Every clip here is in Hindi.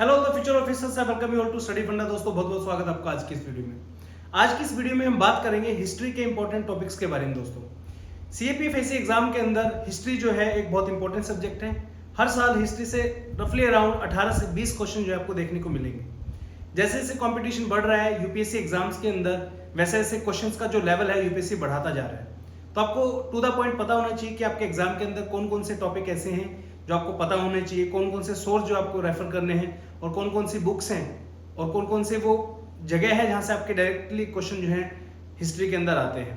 Hello the future officers, welcome you all to Study Funda. दोस्तों बहुत बहुत स्वागत है आपका आज की इस वीडियो में। आज की इस वीडियो में हम बात करेंगे हिस्ट्री के इंपॉर्टेंट टॉपिक्स के बारे में। दोस्तों सीएपीएफएससी एग्जाम के अंदर हिस्ट्री जो है एक बहुत इंपॉर्टेंट सब्जेक्ट है। हर साल हिस्ट्री से रफली अराउंड 18 से 20 क्वेश्चन जो है आपको देखने को मिलेंगे। जैसे जैसे कॉम्पिटिशन बढ़ रहा है यूपीएससी एग्जाम्स के अंदर, वैसे वैसे क्वेश्चन का जो लेवल है यूपीएससी बढ़ाता जा रहा है। तो आपको टू द पॉइंट पता होना चाहिए कि आपके एग्जाम के अंदर कौन कौन से टॉपिक ऐसे हैं जो आपको पता होने चाहिए, कौन कौन से सोर्स जो आपको रेफर करने हैं और कौन कौन सी बुक्स हैं और कौन कौन से वो जगह है जहां से आपके डायरेक्टली क्वेश्चन जो है हिस्ट्री के अंदर आते हैं।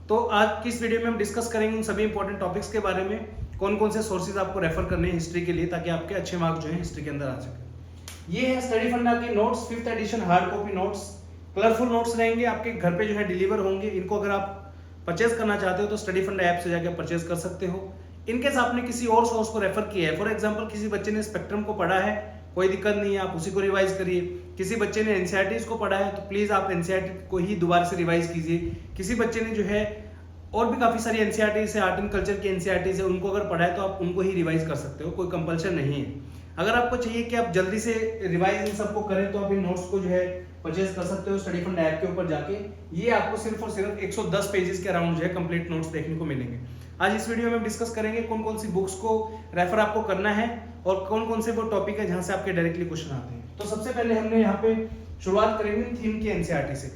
तो आज की इस वीडियो में हम डिस्कस करेंगे उन सभी इंपॉर्टेंट टॉपिक्स के बारे में, कौन कौन से सोर्सेज आपको रेफर करने हैं हिस्ट्री के लिए, ताकि आपके अच्छे मार्क्स जो है हिस्ट्री के अंदर आ सके। ये है स्टडी फंडा के notes, 5th edition hard copy notes. Colourful notes रहेंगे, आपके घर पे जो है डिलीवर होंगे। इनको अगर आप परचेज करना चाहते हो तो स्टडी फंडा ऐप से जाकर परचेज कर सकते हो। इनकेस आपने किसी और सोर्स को रेफर किया है, फॉर एग्जांपल किसी बच्चे ने स्पेक्ट्रम को पढ़ा है, कोई दिक्कत नहीं है, आप उसी को रिवाइज करिए। किसी बच्चे ने एनसीईआरटी को पढ़ा है तो प्लीज आप एनसीईआरटी को ही दोबारा से रिवाइज कीजिए। किसी बच्चे ने जो है और भी काफी सारी एनसीईआरटी से, आर्ट एंड कल्चर की एनसीईआरटी से, उनको अगर पढ़ा है तो आप उनको ही रिवाइज कर सकते हो, कोई कंपल्शन नहीं है। अगर आपको चाहिए कि आप जल्दी से रिवाइज इन सबको करें तो आप इन नोट्स को जो है परचेज कर सकते हो स्टडी फंड ऐप के ऊपर जाके। ये आपको सिर्फ और सिर्फ 110 पेजेस के अराउंड जो है कंप्लीट नोट्स देखने को मिलेंगे। आज इस वीडियो में हम डिस्कस करेंगे कौन कौन सी बुक्स को रेफर आपको करना है और कौन कौन से वो टॉपिक है जहां से आपके डायरेक्टली क्वेश्चन आते हैं। तो सबसे पहले हमने यहाँ पे शुरुआत करेंगे थीम की एनसीईआरटी से।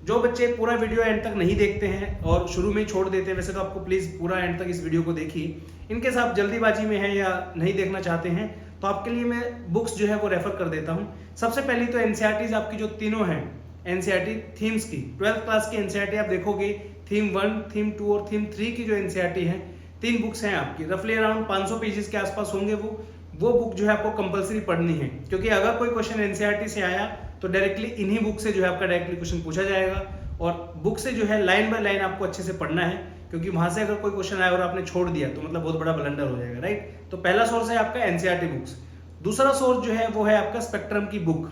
जो बच्चे पूरा वीडियो एंड तक नहीं देखते हैं और शुरू में छोड़ देते हैं, वैसे तो आपको प्लीज पूरा एंड तक इस वीडियो को देखिए। इनकेस आप जल्दीबाजी में हैं या नहीं देखना चाहते हैं तो आपके लिए मैं बुक्स जो है वो रेफर कर देता हूं। सबसे पहली तो एनसीईआरटीज आपकी जो तीनों हैं एनसीईआरटी थीम्स की, 12th क्लास की एनसीईआरटी आप देखोगे, थीम 1, थीम 2 और थीम 3 की जो एनसीईआरटी है, 3 बुक्स हैं आपकी, रफली अराउंड 500 पेजेस के आसपास होंगे। वो बुक जो है आपको कंपलसरी पढ़नी है, क्योंकि अगर कोई क्वेश्चन एनसीईआरटी से आया तो डायरेक्टली इन्हीं बुक से जो है आपका डायरेक्टली क्वेश्चन पूछा जाएगा। और बुक से जो है लाइन बाय लाइन आपको अच्छे से पढ़ना है, क्योंकि वहां से अगर कोई क्वेश्चन आया और आपने छोड़ दिया तो मतलब बहुत बड़ा ब्लंडर हो जाएगा, राइट। तो पहला सोर्स है आपका एनसीईआरटी बुक्स। दूसरा सोर्स जो है वो है आपका स्पेक्ट्रम की बुक।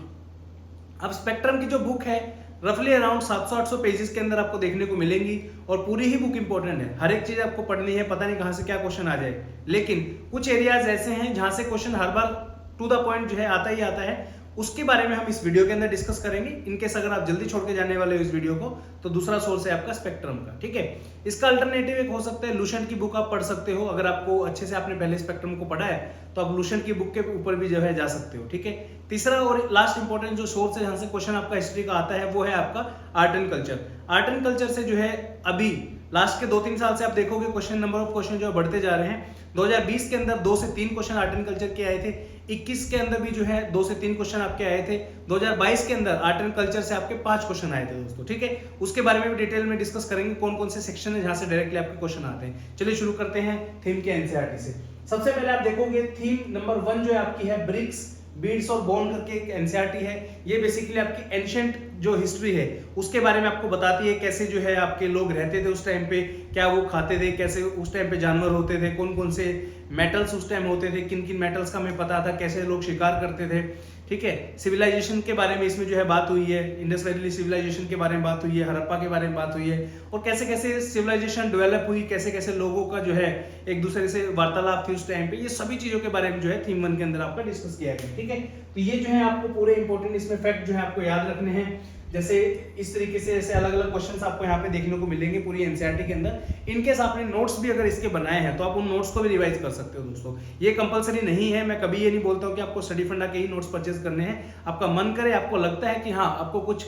अब स्पेक्ट्रम की जो बुक है रफली अराउंड 700-800 पेजेस के अंदर आपको देखने को मिलेंगी और पूरी ही बुक इंपॉर्टेंट है। हर एक चीज आपको पढ़नी है, पता नहीं कहां से क्या क्वेश्चन आ जाए। लेकिन कुछ एरियाज ऐसे हैं जहां से क्वेश्चन हर बार टू द पॉइंट जो है आता ही आता है, उसके बारे में हम इस वीडियो के अंदर डिस्कस करेंगे। इनकेस अगर आप जल्दी छोड़ के जाने वाले हो इस वीडियो को तो दूसरा सोर्स है आपका स्पेक्ट्रम का, ठीक है। इसका अल्टरनेटिव एक हो सकता है लुसेंट की बुक आप पढ़ सकते हो। अगर आपको अच्छे से आपने पहले स्पेक्ट्रम को पढ़ा है तो आप लुसेंट की बुक के ऊपर भी जो है जा सकते हो, ठीक है। तीसरा और लास्ट इंपॉर्टेंट जो सोर्स है जहां से क्वेश्चन आपका हिस्ट्री का आता है वो है आपका art and culture. Art and culture से जो है अभी लास्ट के 2-3 साल से आप देखोगे क्वेश्चन, नंबर ऑफ क्वेश्चन जो बढ़ते जा रहे हैं। 2020 के अंदर 2 से 3 क्वेश्चन आर्ट एंड कल्चर के आए थे। 21 के अंदर भी जो है 2 से 3 क्वेश्चन आपके आए थे। 2022 के अंदर आर्ट एंड कल्चर से आपके 5 क्वेश्चन आए थे दोस्तों, ठीक है। उसके बारे में भी डिटेल में डिस्कस करेंगे कौन कौन से सेक्शन है जहां से डायरेक्टली आपके क्वेश्चन आते हैं। चलिए शुरू करते हैं थीम के एनसीईआरटी से। सबसे पहले आप देखोगे थीम नंबर 1 जो है आपकी है ब्रिक्स, बीड्स और बोन करके एक एनसीईआरटी है। ये बेसिकली आपकी एंशिएंट जो हिस्ट्री है उसके बारे में आपको बताती है, कैसे जो है आपके लोग रहते थे उस टाइम पे, क्या वो खाते थे, कैसे उस टाइम पे जानवर होते थे, कौन कौन से मेटल्स उस टाइम होते थे, किन किन मेटल्स का हमें पता था, कैसे लोग शिकार करते थे, ठीक है। सिविलाइजेशन के बारे में इसमें जो है बात हुई है, इंडस वैली सिविलाइजेशन के बारे में बात हुई है, हड़प्पा के बारे में बात हुई है, और कैसे कैसे सिविलाइजेशन डेवलप हुई, कैसे कैसे लोगों का जो है एक दूसरे से वार्तालाप थी उस टाइम पे। ये सभी चीजों के बारे में जो है थीम 1 के अंदर आपका डिस्कस किया गया, ठीक है। तो ये जो है आपको पूरे इंपॉर्टेंट इसमें फैक्ट जो है आपको याद रखने हैं। जैसे इस तरीके से ऐसे अलग अलग क्वेश्चंस आपको यहाँ पे देखने को मिलेंगे पूरी एनसीईआरटी के अंदर। इनकेस आपने नोट्स भी अगर इसके बनाए हैं तो आप उन नोट्स को भी रिवाइज कर सकते हो दोस्तों। ये कंपलसरी नहीं है, मैं कभी ये नहीं बोलता हूँ कि आपको स्टडी फंडा के ही नोट्स परचेज करने हैं। आपका मन करे, आपको लगता है कि हाँ आपको कुछ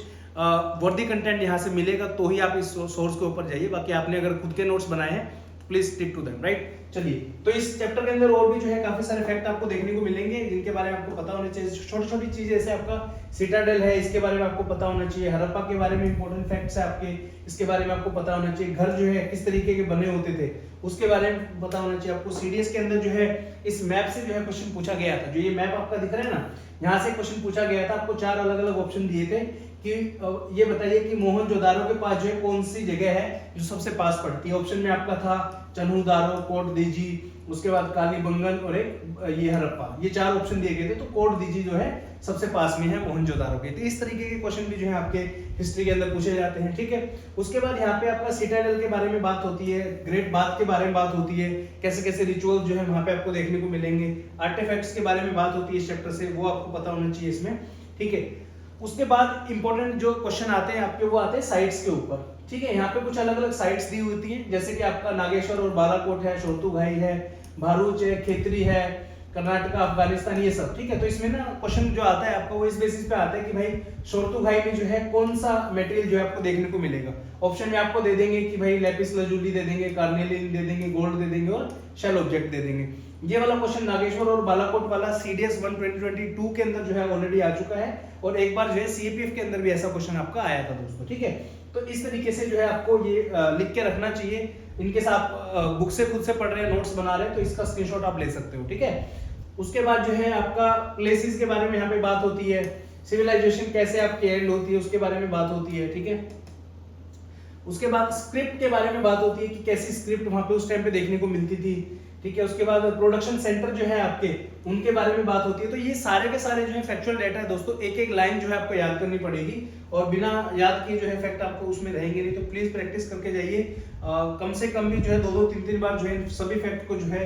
वर्दी कंटेंट यहाँ से मिलेगा तो ही आप इस सोर्स के ऊपर जाइए। बाकी आपने अगर खुद के नोट्स बनाए हैं please stick to them, right. चलिए, तो इस चैप्टर के अंदर और भी जो है काफी सारे फैक्ट आपको देखने को मिलेंगे जिनके बारे में आपको पता होना चाहिए। छोटी छोटी चीजें जैसे आपका सिटाडेल है, इसके बारे में आपको पता होना चाहिए। हड़प्पा के बारे में इंपॉर्टेंट फैक्ट्स है आपके, इसके बारे में आपको पता होना चाहिए। घर जो है किस तरीके के बने होते थे उसके बारे में पता होना चाहिए आपको। सीडीएस के अंदर जो है इस मैप से जो है क्वेश्चन पूछा गया था। जो ये मैप आपका दिख रहा है ना, यहाँ से क्वेश्चन पूछा गया था। आपको 4 अलग अलग ऑप्शन दिए थे कि ये बताइए कि मोहनजोदारो के पास जो है कौन सी जगह है जो सबसे पास पड़ती है। ऑप्शन में आपका था चन्हूदारो, कोट दीजी, उसके बाद कालीबंगन और एक ये हड़प्पा, ये 4 ऑप्शन दिए गए थे। तो कोट दीजी जो है सबसे पास में है मोहनजोदारो के। तो इस तरीके के क्वेश्चन भी जो है आपके हिस्ट्री के अंदर पूछे जाते हैं, ठीक है। उसके बाद यहाँ पे आपका सिटाडेल के बारे में बात होती है, ग्रेट बाथ के बारे में बात होती है, कैसे कैसे रिचुअल जो है वहां पे आपको देखने को मिलेंगे, आर्टिफैक्ट्स के बारे में बात होती है इस चैप्टर से, वो आपको पता होना चाहिए इसमें, ठीक है। उसके बाद इंपॉर्टेंट जो क्वेश्चन आते हैं आपके, वो आते हैं साइट्स के ऊपर, ठीक है। यहाँ पे कुछ अलग अलग साइट्स दी होती हैं, जैसे कि आपका नागेश्वर और बालाकोट है, शोरतुगाई है, भारूच है, खेतरी है, कर्नाटका, अफगानिस्तान, ये सब, ठीक है। तो इसमें ना क्वेश्चन जो आता है आपका वो इस बेसिस पे आता है कि भाई शोरतुगाई में जो है कौन सा मटेरियल जो है आपको देखने को मिलेगा। ऑप्शन में आपको दे देंगे कि भाई लेपिस लजुली दे देंगे, कार्नेलिन दे देंगे, गोल्ड दे देंगे और शेल ऑब्जेक्ट दे देंगे। ये वाला क्वेश्चन नागेश्वर और बालाकोट वाला CDS 1 2022 के अंदर जो है ऑलरेडी आ चुका है, और एक बार जो है CAPF के अंदर भी ऐसा क्वेश्चन आपका आया था दोस्तों, ठीक है। तो इस तरीके से जो है आपको ये लिख के रखना चाहिए। इनकेस आप बुक से खुद से पढ़ रहे हैं, नोट्स बना रहे हैं, तो इसका स्क्रीनशॉट आप ले सकते हो, ठीक है। उसके बाद जो है आपका प्लेसेस के बारे में यहाँ पे बात होती है, सिविलाइजेशन कैसे आपकी एंड होती है उसके बारे में बात होती है, ठीक है। उसके बाद स्क्रिप्ट के बारे में बात होती है कि कैसी स्क्रिप्ट वहां पे उस टाइम पे देखने को मिलती थी, ठीक है। उसके बाद प्रोडक्शन सेंटर जो है आपके, उनके बारे में बात होती है। तो ये सारे के सारे जो है फैक्चुअल डेटा है दोस्तों, एक एक लाइन जो है आपको याद करनी पड़ेगी, और बिना याद किए जो है फैक्ट आपको उसमें रहेंगे नहीं। तो प्लीज प्रैक्टिस करके जाइए, कम से कम भी जो है 2-2, 3-3 बार जो है सभी फैक्ट को जो है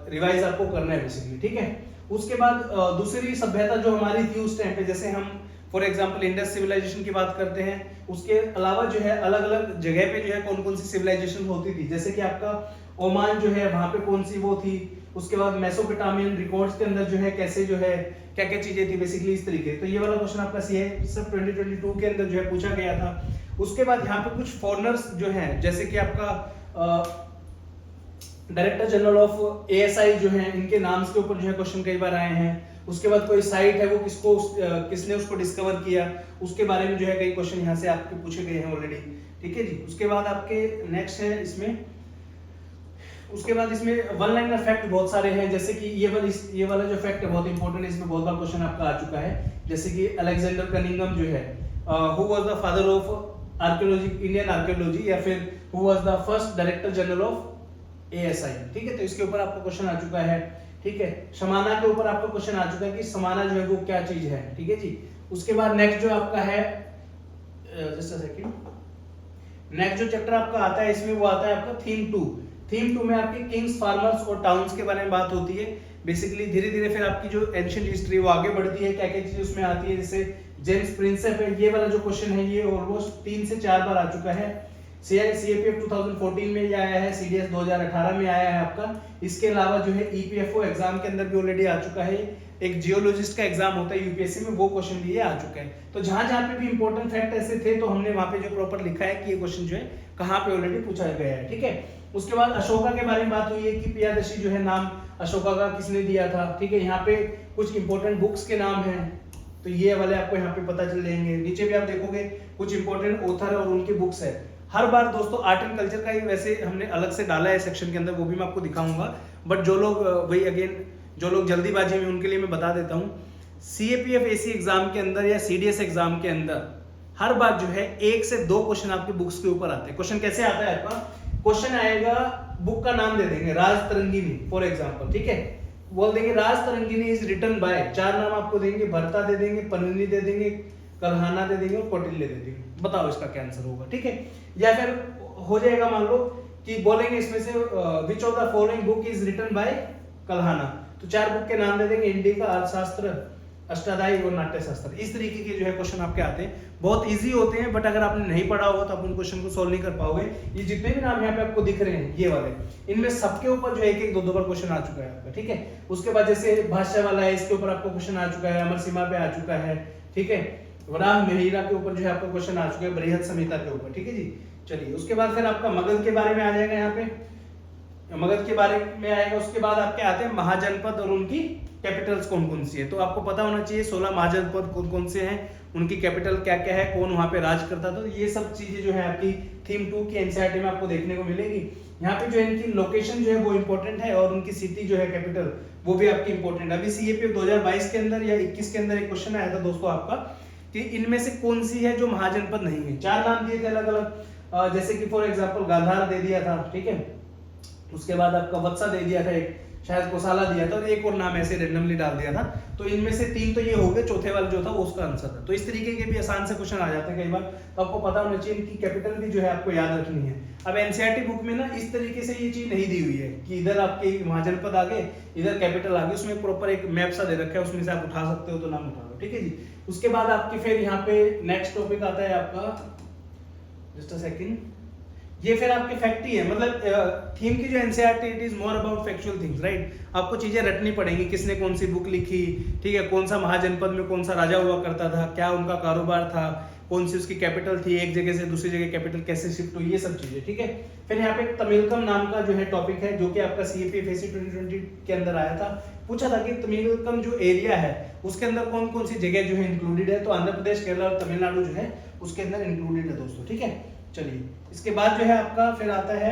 रिवाइज आपको करना है बेसिकली, ठीक है। उसके बाद दूसरी सभ्यता जो हमारी थी उस टाइम पे, जैसे हम फॉर एग्जांपल इंडस सिविलाइजेशन की बात करते हैं, उसके अलावा जो है अलग अलग जगह पे जो है कौन कौन सी सिविलाइजेशन होती थी, जैसे कि आपका ओमान जो है वहां पे कौन सी वो थी। उसके बाद मेसोपोटामियन रिकॉर्ड्स के अंदर जो है कैसे जो है क्या क्या चीजें थी बेसिकली, इस तरीके। तो ये वाला क्वेश्चन आपका CISF 2022 के अंदर जो है पूछा गया था। उसके बाद यहाँ पे कुछ फॉरेनर्स जो है, जैसे कि आपका डायरेक्टर जनरल ऑफ ASI जो है, इनके नाम के ऊपर जो है क्वेश्चन कई बार आए हैं। उसके बाद कोई साइट है वो किसने उसको डिस्कवर किया, उसके बारे में जो है कई क्वेश्चन यहाँ से आपके पूछे गए हैं ऑलरेडी, ठीक है जी। उसके बाद आपके नेक्स्ट है इसमें, उसके बाद इसमें वन लाइनर फैक्ट बहुत सारे हैं, जैसे कि ये वाला जो फैक्ट है बहुत इंपॉर्टेंट है, इसमें बहुत बार क्वेश्चन आपका आ चुका है। जैसे कि अलेक्जेंडर कनिंगम जो है, who was the father of archaeology, Indian archaeology, या फिर who was the first director general of ASI, ठीक है। तो इसके ऊपर आपका क्वेश्चन आ चुका है, ठीक है। समाना के ऊपर आपका क्वेश्चन आ चुका है कि समाना जो है वो क्या चीज है, ठीक है जी। उसके बाद नेक्स्ट जो आपका है, जस्ट अ सेकंड, नेक्स्ट जो चैप्टर आपका आता है इसमें वो आता है आपका थीम 2। थीम 2 में आपके किंग्स, फार्मर्स और टाउन्स के बारे में बात होती है। बेसिकली धीरे धीरे फिर आपकी जो एंशिएंट हिस्ट्री वो आगे बढ़ती है, क्या क्या चीजें उसमें आती है, जैसे जेम्स प्रिंसेप है, ये वाला जो क्वेश्चन है ये ऑलमोस्ट 3 से 4 बार आ चुका है। CAPF 2014 में ये आया है, CDS 2018 में आया है आपका। इसके अलावा जो है EPFO एग्जाम के अंदर भी ऑलरेडी आ चुका है, एक जियोलॉजिस्ट का एग्जाम होता है UPSC में, वो क्वेश्चन भी ये आ चुका है। तो जहां जहां पे भी इंपॉर्टेंट फैक्ट ऐसे थे तो हमने वहां पे जो प्रॉपर लिखा है कि ये क्वेश्चन जो है कहां पे ऑलरेडी पूछा गया है, ठीक है। उसके बाद अशोका के बारे में बात हुई है कि पियादशी जो है नाम अशोका का किसने दिया था, ठीक है। यहाँ पे कुछ इंपॉर्टेंट बुक्स के नाम हैं, तो ये वाले आपको यहाँ पे पता चल जाएंगे। नीचे भी आप देखोगे कुछ इंपॉर्टेंट ऑथर और उनकी बुक्स है। हर बार दोस्तों आर्ट एंड कल्चर का ही वैसे हमने अलग से डाला है सेक्शन के अंदर, वो भी मैं आपको दिखाऊंगा। बट जो लोग वही अगेन जो लोग जल्दीबाजी में, उनके लिए मैं बता देता हूँ, CAPF AC एग्जाम के अंदर या CDS एग्जाम के अंदर हर बार जो है 1 से 2 क्वेश्चन आपके बुक्स के ऊपर आते हैं। क्वेश्चन कैसे आता है आपका, क्वेश्चन आएगा, बुक का नाम दे देंगे राज तरंगिनी फॉर एग्जाम्पल, ठीक है। बोल देंगे राज तरंगिनी इज रिटन बाय, 4 नाम आपको देंगे, भरता दे देंगे, पन्निनी दे देंगे, कल्हाना दे देंगे और कौटिल्य दे देंगे। बताओ इसका क्या आंसर होगा, ठीक है। या फिर हो जाएगा मान लो कि बोलेंगे इसमें से which of the following book is written by Kalhana, तो 4 बुक के नाम दे देंगे, इंडिका, अर्थशास्त्र, अष्टाध्यायी और नाट्य शास्त्र। इस तरीके के जो है क्वेश्चन आपके आते हैं, बहुत इजी होते हैं, बट अगर आपने नहीं पढ़ा होगा तो आप उन क्वेश्चन को सोल्व नहीं कर पाओगे। ये जितने भी नाम यहाँ पे आपको दिख रहे हैं ये वाले, इनमें सबके ऊपर जो 1-1, 2-2 बार क्वेश्चन आ चुका है आपका, ठीक है। उसके बाद जैसे भाष्य वाला है, इसके ऊपर आपको क्वेश्चन आ चुका है, अमर सीमा पे आ चुका है, ठीक है। वराह मिहिरा के ऊपर जो है आपको क्वेश्चन आ चुका है, बृहद संहिता के ऊपर, ठीक है जी। चलिए उसके बाद फिर आपका मगध के बारे में आ जाएगा, यहाँ पे मगध के बारे में आएगा। उसके बाद आपके आते हैं महाजनपद और उनकी कैपिटल्स कौन कौन सी है। तो आपको पता होना चाहिए 16 महाजनपद कौन कौन से हैं, उनकी कैपिटल क्या क्या है, कौन वहां पे राज करता था। तो ये सब चीजें जो है आपकी थीम 2 की एनसीईआरटी में आपको देखने को मिलेगी। यहाँ पे जो इनकी लोकेशन जो है वो इंपॉर्टेंट है, और उनकी सिटी जो है कैपिटल वो भी आपकी इंपॉर्टेंट है। अभी CAPF 2022 के अंदर या 21 के अंदर एक क्वेश्चन आया था दोस्तों आपका कि इनमें से कौन सी है जो महाजनपद नहीं है। 4 नाम दिए थे अलग अलग, जैसे कि फॉर एग्जांपल गांधार दे दिया था, ठीक है। उसके बाद आपका वत्सा दे दिया था, एक शायद कोसाला दिया था, और एक और नाम ऐसे रेंडमली डाल दिया था। तो इनमें से 3 तो ये हो गए, चौथे वाला जो था वो उसका आंसर था। तो इस तरीके के भी आसान से क्वेश्चन आ जाते हैं कई बार, तो आपको पता होना चाहिए इनकी कैपिटल भी जो है आपको याद रखनी है। अब एनसीईआरटी बुक में ना इस तरीके से ये चीज नहीं दी हुई है कि इधर आपके वहां जनपद आ गए, इधर कैपिटल आ गई, उसमें प्रॉपर एक मैप सा दे रखा है, उसमें से आप उठा सकते हो तो नाम उठा लो, ठीक है जी। उसके बाद आपके फिर यहाँ पे नेक्स्ट टॉपिक आता है आपका, जस्ट अ सेकंड, ये फिर आपके फैक्ट ही है, मतलब थीम की जो NCERT it is more about factual things, right. आपको चीजें रटनी पड़ेंगी, किसने कौन सी बुक लिखी, ठीक है, कौन सा महाजनपद में कौन सा राजा हुआ करता था, क्या उनका कारोबार था, कौन सी उसकी कैपिटल थी, एक जगह से दूसरी जगह कैपिटल कैसे शिफ्ट हुई, ये सब चीजें, ठीक है। फिर यहाँ पे तमिलकम नाम का जो है टॉपिक है, जो कि आपका सीएपीएफएससी 2020 के अंदर आया था। पूछा था कि तमिलकम जो एरिया है उसके अंदर कौन कौन सी जगह जो है इंक्लूडेड है, तो आंध्र प्रदेश, केरला और तमिलनाडु जो है उसके अंदर इंक्लूडेड है दोस्तों, ठीक है। चलिए इसके बाद जो है आपका फिर आता है,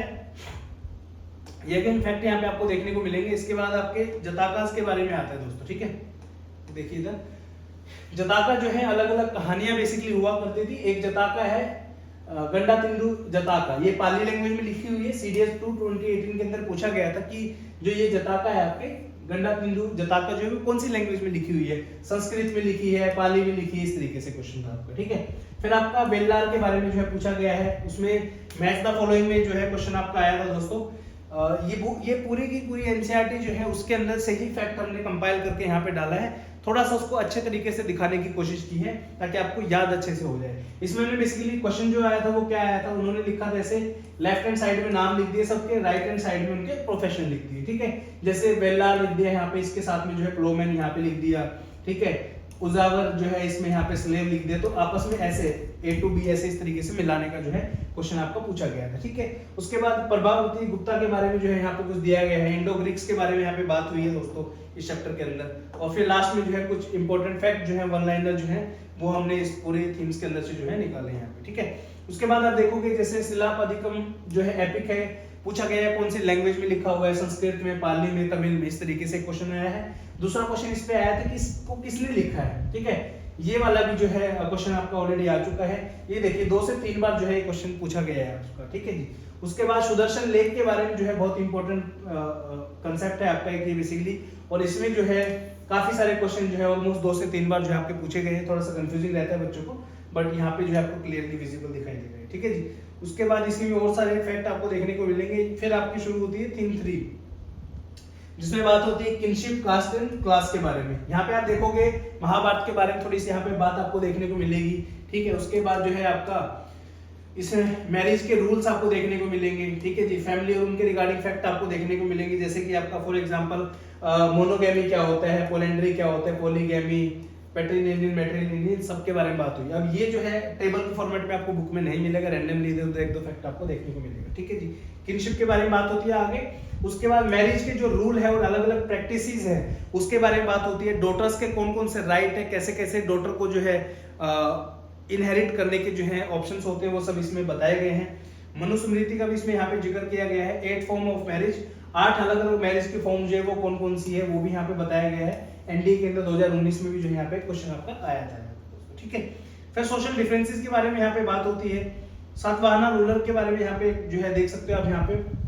ये भी फैक्ट यहाँ पे आपको देखने को मिलेंगे। इसके बाद आपके जताकास के बारे में आता है दोस्तों, ठीक है। देखिए इधर जताका जो है अलग अलग कहानियां बेसिकली हुआ करती थी। एक जताका है गंडा तिंदु जताका, ये पाली लैंग्वेज में लिखी हुई है। सीडीएस 2 2018 के अंदर पूछा गया था कि जो ये जताका है आपके गंडा तिंदु जताका जो है कौन सी लैंग्वेज में लिखी हुई है, संस्कृत में लिखी है, पाली में लिखी है, इस तरीके से क्वेश्चन था आपका, ठीक है। फिर आपका वेल्लार के बारे में जो है पूछा गया है, उसमें मैच द फॉलोइंग में जो है क्वेश्चन आपका आया था दोस्तों। ये पूरी की पूरी एनसीईआरटी जो है उसके अंदर से ही फैक्ट हमने कंपाइल करके यहाँ पे डाला है, थोड़ा सा उसको अच्छे तरीके से दिखाने की कोशिश की है ताकि आपको याद अच्छे से हो जाए। इसमें बेसिकली क्वेश्चन जो आया था वो क्या आया था, उन्होंने लिखा था ऐसे, लेफ्ट हैंड साइड में नाम लिख दिए सबके, राइट हैंड साइड में उनके प्रोफेशन लिख दिए, ठीक है। जैसे वेल्लार लिख दिया यहाँ पे, इसके साथ में जो है प्लोमैन यहाँ पे लिख दिया, ठीक है। उजावर जो है इसमें यहाँ पे स्लेव लिख दिया, तो आपस में ऐसे ए टू बी ऐसे इस तरीके से मिलाने का जो है क्वेश्चन आपका पूछा गया था, ठीक है। उसके बाद प्रभावती गुप्ता के बारे में जो है यहाँ पे कुछ दिया गया है, इंडो ग्रीक्स के बारे में यहाँ पे बात हुई है दोस्तों इस चैप्टर के अंदर। और फिर लास्ट में जो है कुछ इंपॉर्टेंट फैक्ट जो है वन लाइनर जो है वो हमने इस पूरे थीम्स के अंदर से जो है निकाले यहाँ पे, ठीक है। उसके बाद आप देखोगे जैसे शिलापदिकम जो है एपिक है, पूछा गया है कौन सी लैंग्वेज में लिखा हुआ है, संस्कृत में, पाली में, तमिल में, इस तरीके से क्वेश्चन आया है। दूसरा क्वेश्चन इस पे आया था कि इसको किसने लिखा है, ठीक है। ये वाला भी जो है क्वेश्चन आपका ऑलरेडी आ चुका है। ये देखिए 2 से 3 बार जो है क्वेश्चन पूछा गया है उसका, ठीक है जी। उसके बाद सुदर्शन लेक के बारे में जो है बहुत इंपॉर्टेंट कंसेप्ट है आपका एक ये बेसिकली, और इसमें जो है काफी सारे क्वेश्चन जो है ऑलमोस्ट 2 से 3 बार जो है आपके पूछे गए हैं। थोड़ा सा कंफ्यूजिंग रहता है बच्चों को, बट यहाँ पे जो है आपको क्लियरली विजिबल दिखाई दे रहा है, ठीक है जी। उसके बाद इसमें और सारे फैक्ट आपको देखने को मिलेंगे। फिर आपकी शुरू होती है थीम 3, जिसमें बात होती है किनशिप, कास्ट एंड क्लास के बारे में। यहाँ पे आप देखोगे महाभारत के बारे में थोड़ी सी यहाँ पे बात आपको देखने को मिलेगी, ठीक है। उसके बाद जो है आपका इसमें मैरिज के रूल्स आपको देखने को मिलेंगे, ठीक है जी। फैमिली और उनके रिगार्डिंग फैक्ट आपको देखने को मिलेंगे, जैसे कि आपका फॉर एग्जांपल मोनोगैमी क्या होता है, पोलेंड्री क्या होता है, पॉलीगैमी, पैट्रिलिनियन, मैट्रिलिनियन, सबके बारे में बात हुई। अब ये जो है टेबल के फॉर्मेट में आपको बुक में नहीं मिलेगा, रैंडमली इधर उधर 1-2 फैक्ट आपको देखने को मिलेगा, ठीक है जी। किनशिप के बारे में बात होती है आगे। उसके बाद मैरिज के जो रूल है और अलग अलग प्रैक्टिसेस है उसके बारे में बात होती है। डॉटर्स के कौन कौन से राइट है, कैसे कैसे डॉटर को जो है इनहेरिट करने के जो है ऑप्शंस होते हैं, वो सब इसमें बताए गए हैं। मनुस्मृति का भी इसमें यहाँ पे जिक्र किया गया है। 8 फॉर्म ऑफ मैरिज, 8 अलग अलग मैरिज के फॉर्म जो है वो कौन कौन सी है वो भी यहाँ पे बताया गया है। एनडीए के अंदर 2019 में भी जो यहाँ पे क्वेश्चन आपका आया था, ठीक है। फिर सोशल डिफरेंसेस के बारे में यहाँ पे बात होती है। सातवाहना रूलर के बारे में यहाँ पे जो है देख सकते हो आप, यहाँ पे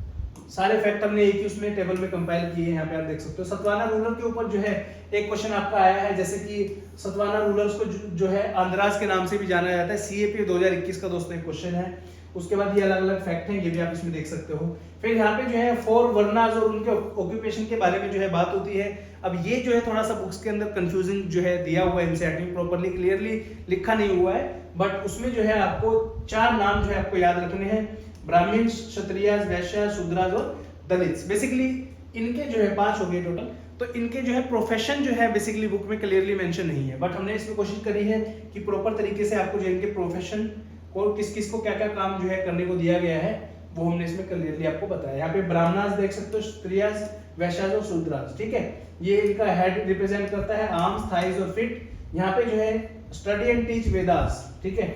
सारे फैक्ट हमने एक ही उसमें टेबल में कंपाइल किए हैं, यहाँ पे आप देख सकते हो। सतवाना रूलर के ऊपर जो है एक क्वेश्चन आपका आया है, जैसे कि सतवाना रूलर्स को जो है आंध्राज के नाम से भी जाना जाता है। सीएपी 2021 का दोस्तों एक क्वेश्चन है। उसके बाद ये अलग अलग फैक्ट हैं, ये भी आप इसमें देख सकते हो। फिर यहाँ पे जो है 4 वर्नास और उनके ऑक्यूपेशन के बारे में जो है बात होती है। अब ये जो है थोड़ा सा बुक्स के अंदर कंफ्यूजिंग जो है दिया हुआ है, एनसीईआरटी में प्रॉपर्ली क्लियरली लिखा नहीं हुआ है, बट उसमें जो है आपको 4 नाम जो है आपको याद रखने हैं। ब्राह्मण, क्षत्रिय, वैश्य, शूद्राज और दलित। बेसिकली इनके जो है 5 हो गए टोटल। तो इनके जो है प्रोफेशन जो है बेसिकली बुक में क्लियरली मेंशन नहीं है, बट हमने इसमें कोशिश करी है कि प्रॉपर तरीके से आपको जो इनके प्रोफेशन और किस किस को क्या क्या काम जो है करने को दिया गया है वो हमने इसमें क्लियरली आपको बताया। यहाँ पे ब्राह्मणास देख सकते हो, क्षत्रियास, वैश्यास और शूद्रास, ठीक है। ये इनका हेड रिप्रेजेंट करता है, आर्म्स, थाइज और फीट। यहाँ पे जो है स्टडी एंड टीच वेदास, ठीक है।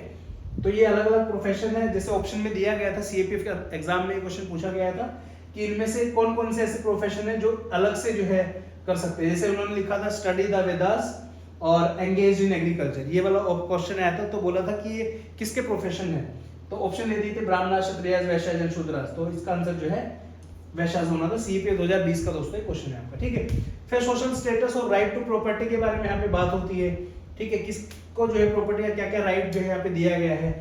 तो ये अलग अलग प्रोफेशन है। जैसे ऑप्शन में दिया गया था, सीएपीएफ का एग्जाम में क्वेश्चन पूछा गया था कि इनमें से कौन कौन से ऐसे प्रोफेशन है जो अलग से जो है कर सकते हैं। जैसे उन्होंने लिखा था स्टडी द वेदास और एंगेज इन एग्रीकल्चर, ये वाला क्वेश्चन आया था। तो बोला था कि ये किसके प्रोफेशन है, तो ऑप्शन दे दिए थे ब्राह्मण, क्षत्रिय, वैश्य, शूद्र। तो इसका आंसर जो है वैसा होना था। सीएपीएफ 2020 का दोस्तों क्वेश्चन है आपका, ठीक है। फिर सोशल स्टेटस और राइट टू प्रॉपर्टी के बारे में यहाँ पे बात होती है, ठीक है, किसको जो है प्रॉपर्टी का क्या क्या राइट जो है यहाँ पे दिया गया है।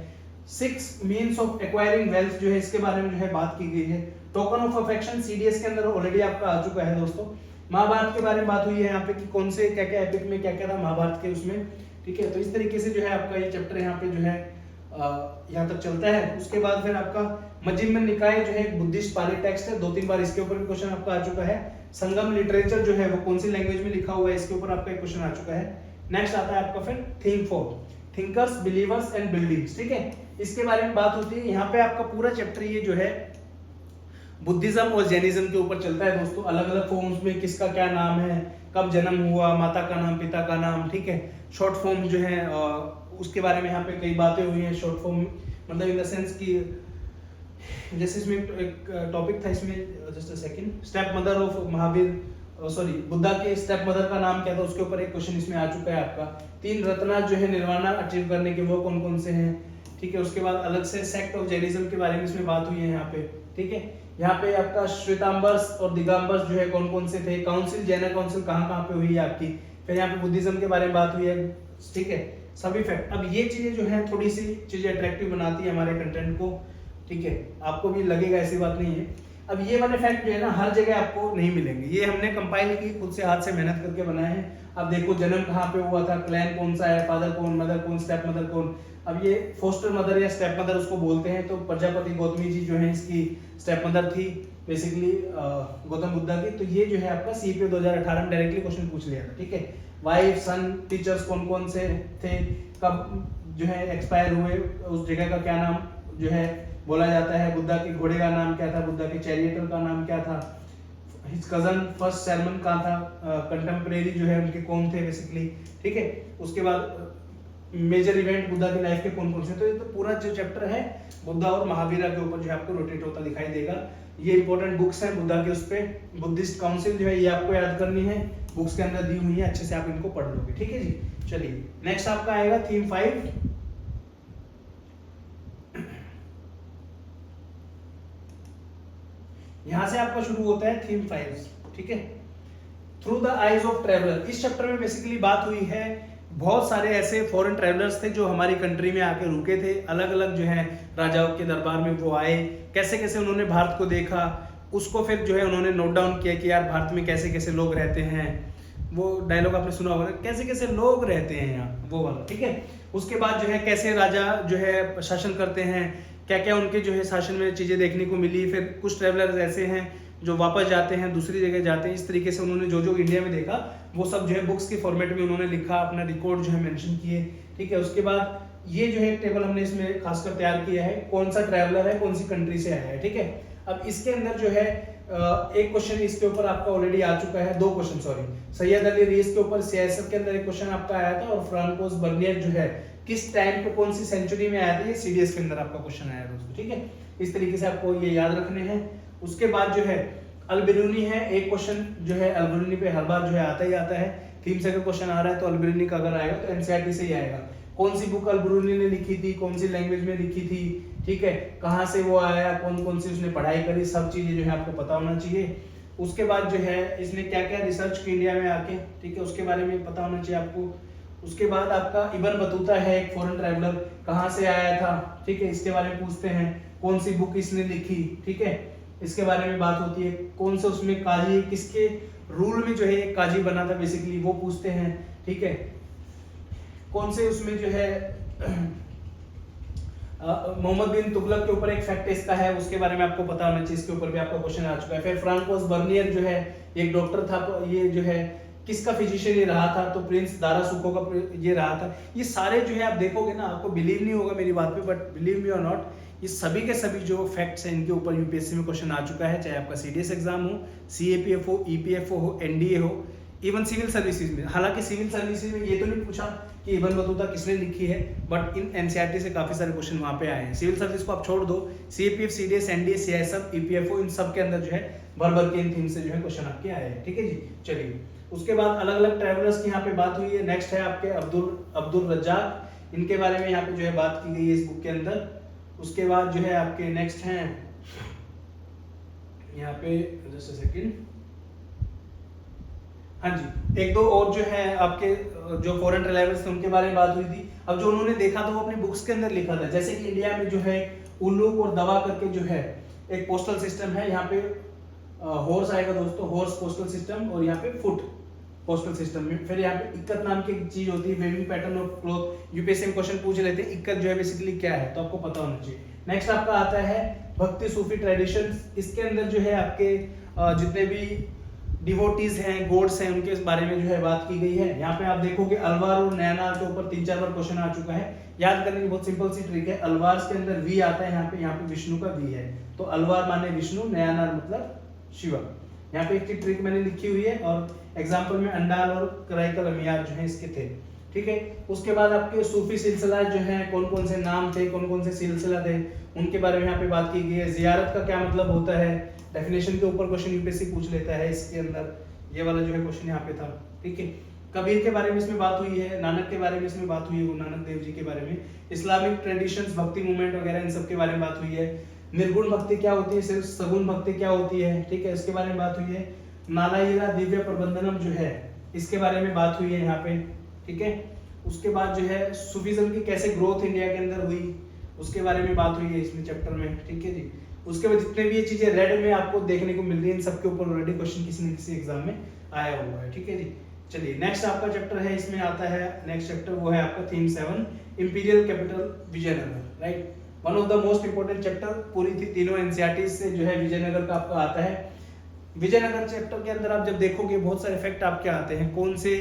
6 मीन्स ऑफ एक्वायरिंग वेल्थ जो है इसके बारे में जो है बात की गई है। टोकन ऑफ अफेक्शन सीडीएस के अंदर ऑलरेडी आपका आ चुका है दोस्तों। महाभारत के बारे में बात हुई है यहाँ पे कि कौन से क्या क्या एपिक में क्या क्या था महाभारत के उसमें, ठीक है। तो इस तरीके से जो है आपका ये चैप्टर यहाँ पे जो है यहाँ तक चलता है। उसके बाद फिर आपका मज्जिम निकाय जो है बुद्धिस्ट पाली टेक्स्ट है, 2-3 बार इसके ऊपर भी क्वेश्चन आपका आ चुका है। संगम लिटरेचर जो है वो कौन सी लैंग्वेज में लिखा हुआ है, इसके ऊपर आपका एक क्वेश्चन आ चुका है। नेक्स्ट आता है आपका फिर theme 4, thinkers believers and buildings, ठीक है, इसके बारे में बात होती है। यहाँ पे आपका पूरा चैप्टर ये जो है बुद्धिज्म और जैनिज्म के ऊपर चलता है दोस्तों। अलग अलग फॉर्म्स में किसका क्या नाम है, कब जन्म हुआ, माता का नाम, पिता का नाम, ठीक है। शॉर्ट फॉर्म जो है उसके बारे में यहाँ पे कई बातें हुई हैं। शॉर्ट फॉर्म मतलब इन द सेंस कि जैसे इसमें एक टॉपिक था इसमें, just a second, step mother of Mahavir, sorry Buddha के स्टेप मदर का नाम क्या था, उसके ऊपर एक क्वेश्चन इसमें आ चुका है आपका। 3 रत्ना जो है निर्वाणा अचीव करने के वो कौन कौन से हैं, ठीक है। उसके बाद अलग से सेक्ट ऑफ जैनिज्म के बारे में इसमें बात हुई है यहाँ पे, ठीक है। यहाँ पे आपका श्वेतांबर्स और दिगंबर्स जो है कौन कौन से थे, काउंसिल जैन काउंसिल कहाँ कहाँ पे हुई है आपकी। फिर यहाँ पे बुद्धिज्म के बारे में बात हुई है, ठीक है, सभी फैक्ट। अब ये चीजें जो है थोड़ी सी चीजें अट्रैक्टिव बनाती है हमारे कंटेंट को, ठीक है, आपको भी लगेगा, ऐसी बात नहीं है। अब ये वाले फैक्ट जो है ना हर जगह आपको नहीं मिलेंगे, ये हमने कंपाइल की, खुद से हाथ से मेहनत करके बनाए हैं। अब देखो जन्म कहाँ पे हुआ था, क्लैन कौन सा है, फादर कौन, मदर कौन, स्टेप मदर कौन। अब ये फोस्टर मदर या स्टेप मदर उसको बोलते हैं। तो प्रजापति गौतमी जी जो है इसकी स्टेप मदर थी बेसिकली गौतम बुद्धा की। तो ये जो है आपका सीपीओ 2018 में डायरेक्टली क्वेश्चन पूछ लिया था, ठीक है। वाइफ सन टीचर्स कौन कौन से थे, कब जो है एक्सपायर हुए, उस जगह का क्या नाम जो है बोला जाता है, बुद्धा के घोड़े का नाम क्या था, बुद्धा के चैरियटर का नाम क्या था, हिज कजन फर्स्ट सैलमन कहाँ था, कंटेम्परेरी जो है उनके कौन थे बेसिकली, ठीक है। उसके बाद मेजर इवेंट बुद्धा की लाइफ के कौन कौन से। तो ये तो पूरा जो चैप्टर है बुद्धा और महावीरा के ऊपर जो है आपको रोटेट होता दिखाई देगा। ये इंपॉर्टेंट बुक्स हैं बुद्धा के, उस पे बुद्धिस्ट काउंसिल जो है ये आपको याद करनी है, बुक्स के अंदर दी हुई है, अच्छे से आप इनको पढ़ लोगे, ठीक है जी। चलिए नेक्स्ट आपका आएगा थीम 5। यहां से आपका शुरू होता है थीम 5, ठीक है, through the eyes of traveller. इस चैप्टर में बेसिकली बात हुई है बहुत सारे ऐसे फॉरेन ट्रैवलर्स थे जो हमारी कंट्री में आके रुके थे, अलग अलग जो है राजाओं के दरबार में वो आए, कैसे कैसे उन्होंने भारत को देखा, उसको फिर जो है उन्होंने नोट डाउन किया कि यार भारत में कैसे कैसे लोग रहते हैं। वो डायलॉग आपने सुना होगा, कैसे कैसे लोग रहते हैं यहाँ, वो वाला, ठीक है। उसके बाद जो है कैसे राजा जो है शासन करते हैं, क्या क्या उनके जो है शासन में चीजें देखने को मिली। फिर कुछ ट्रैवलर्स ऐसे हैं जो वापस जाते हैं, दूसरी जगह जाते हैं, इस तरीके से उन्होंने जो जो इंडिया में देखा वो सब जो है बुक्स के फॉर्मेट में उन्होंने लिखा, अपना रिकॉर्ड जो है मेंशन किए, ठीक है। उसके बाद ये जो है टेबल हमने इसमें खासकर तैयार किया है, कौन सा ट्रैवलर है, कौन सी कंट्री से आया है, ठीक है। अब इसके अंदर जो है एक क्वेश्चन इसके ऊपर आपका ऑलरेडी आ चुका है, 2 क्वेश्चन सॉरी, सैयद अली रीस के ऊपर सियासत के अंदर एक क्वेश्चन आपका आया था, और फ्रांकोस बर्नियर जो है किस टाइम पे कौन सी सेंचुरी में आया था, ये सीडीएस के अंदर आपका क्वेश्चन आया दोस्तों, ठीक है। इस तरीके से आपको ये याद रखने हैं। उसके बाद जो है अल-बिरूनी है, एक क्वेश्चन जो है अल-बिरूनी पे हर बार जो है आता ही आता है, थीम से अगर क्वेश्चन आ रहा है तो अल-बिरूनी का अगर आएगा तो एनसीईआरटी से ही आएगा। कौन सी बुक अल-बिरूनी ने लिखी थी, कौन सी लैंग्वेज में लिखी थी, ठीक है, कहाँ से वो आया, कौन कौन सी उसने पढ़ाई करी, सब चीजें जो है आपको पता होना चाहिए। उसके बाद जो है इसने क्या क्या रिसर्च की इंडिया में आके, ठीक है, उसके बारे में पता होना चाहिए आपको। उसके बाद आपका इब्न बतूता है एक फॉरेन ट्रैवलर, कहाँ से आया था, ठीक है, इसके बारे में पूछते हैं। कौन सी बुक इसने लिखी, ठीक है, इसके बारे में बात होती है। कौन से उसमें काजी, किसके रूल में जो है एक काजी बना था बेसिकली, वो पूछते हैं, ठीक है। कौन से उसमें जो है मोहम्मद बिन तुगलक के ऊपर एक फैक्ट इसका है, उसके बारे में आपको पता होना चाहिए, इसके ऊपर भी आपका क्वेश्चन आ चुका है। फिर फ्रांकोस बर्नियर जो है एक डॉक्टर था, तो ये जो है किसका फिजिशियन ये रहा था, तो प्रिंस दारा सुको का ये रहा था। ये सारे जो है आप देखोगे ना, आपको बिलीव नहीं होगा मेरी बात पे, बट बिलीव मी और नॉट, ये सभी के सभी जो फैक्ट्स हैं इनके ऊपर यूपीएससी में क्वेश्चन आ चुका है, चाहे आपका सीडीएस एग्जाम हो, सीएपीएफ हो, ईपीएफओ हो, एनडीए हो, इवन सिविल सर्विसेज में। हालांकि सिविल सर्विसेज में ये तो नहीं पूछा कि इब्न बतूता किसने लिखी है, बट इन एनसीईआरटी से काफी सारे क्वेश्चन वहां पे आए हैं। सिविल सर्विस को आप छोड़ दो, CAPF, CDS, NDA, CISF, EPFO, इन सब के अंदर जो है भर भर के इन थीम से जो है क्वेश्चन आपके आए हैं, ठीक है जी। चलिए उसके बाद अलग अलग ट्रैवलर्स की यहाँ पे बात हुई है। नेक्स्ट है आपके अब्दुल रज्जाक, इनके बारे में यहाँ पे जो है बात की गई है इस बुक के अंदर। उसके बाद जो है आपके नेक्स्ट हैं यहाँ पे जस्ट अ सेकंड, हाँ जी, एक दो और जो है आपके जो फॉरेन ट्रैवलर्स थे उनके बारे में बात हुई थी। अब जो उन्होंने देखा था वो अपनी बुक्स के अंदर लिखा था, जैसे कि इंडिया में जो है उल्लूक और दवा करके जो है एक पोस्टल सिस्टम है। यहाँ पे हॉर्स आएगा दोस्तों, हॉर्स पोस्टल सिस्टम, और यहाँ पे फुट पोस्टल सिस्टम में। फिर यहाँ पे इक्कत नाम की एक चीज होती है, weaving pattern of cloth. UPSC में क्वेश्चन पूछ लेते हैं इक्कत जो है बेसिकली क्या है, तो आपको पता होना चाहिए। नेक्स्ट आपका आता है भक्ति सूफी ट्रेडिशंस। इसके अंदर जो है आपके जितने भी डिवोटीज हैं, गॉड्स हैं, उनके बारे में जो है बात की गई है। यहाँ पे आप देखोगे अलवार और नैनार के ऊपर 3-4 बार क्वेश्चन आ चुका है। याद करने की बहुत सिंपल सी ट्रिक है, अलवार के अंदर वी आता है, यहाँ पे विष्णु का वी है, तो अलवार माने विष्णु, नैनार मतलब शिवा। यहाँ पे एक ट्रिक मैंने लिखी हुई है, और एग्जाम्पल में अंडाल और कराईकल अमियार जो है इसके थे, ठीक है। उसके बाद आपके सूफी सिलसिला जो है, कौन कौन से नाम थे, कौन कौन से सिलसिला थे, उनके बारे में यहाँ पे बात की गई है। जियारत का क्या मतलब होता है, डेफिनेशन के ऊपर क्वेश्चन यूपीएससी पूछ लेता है इसके अंदर, ये वाला जो है क्वेश्चन यहाँ पे था, ठीक है। कबीर के बारे में इसमें बात हुई है, नानक के बारे में इसमें बात हुई है, गुरु नानक देव जी के बारे में, इस्लामिक ट्रेडिशंस, भक्ति मूवमेंट वगैरह इन सब के बारे में बात हुई है। निर्गुण भक्ति क्या होती है, सिर्फ सगुण भक्ति क्या होती है, ठीक है, इसके बारे में बात हुई है। नालायिरा दिव्य प्रबंधनम जो है इसके बारे में बात हुई है यहाँ पे, ठीक है। उसके बाद जो है सूफिज्म की कैसे ग्रोथ इंडिया के अंदर हुई, उसके बारे में बात हुई है इसमें चैप्टर में, ठीक है जी। उसके बाद जितने भी ये चीजें रेड में आपको देखने को मिल रही है, इन सबके ऊपर ऑलरेडी क्वेश्चन किसी न किसी एग्जाम में आया हुआ है, ठीक है जी। चलिए नेक्स्ट आपका चैप्टर है, इसमें आता है नेक्स्ट चैप्टर, वो है आपका theme 7 imperial capital Vijayanagar, right. One of the most important chapter पूरी थी तीनों एनसीईआरटी से जो है विजयनगर का आपका आता है। विजयनगर चैप्टर के अंदर आप जब देखोगे बहुत सारे फैक्ट आपके आते हैं, कौन से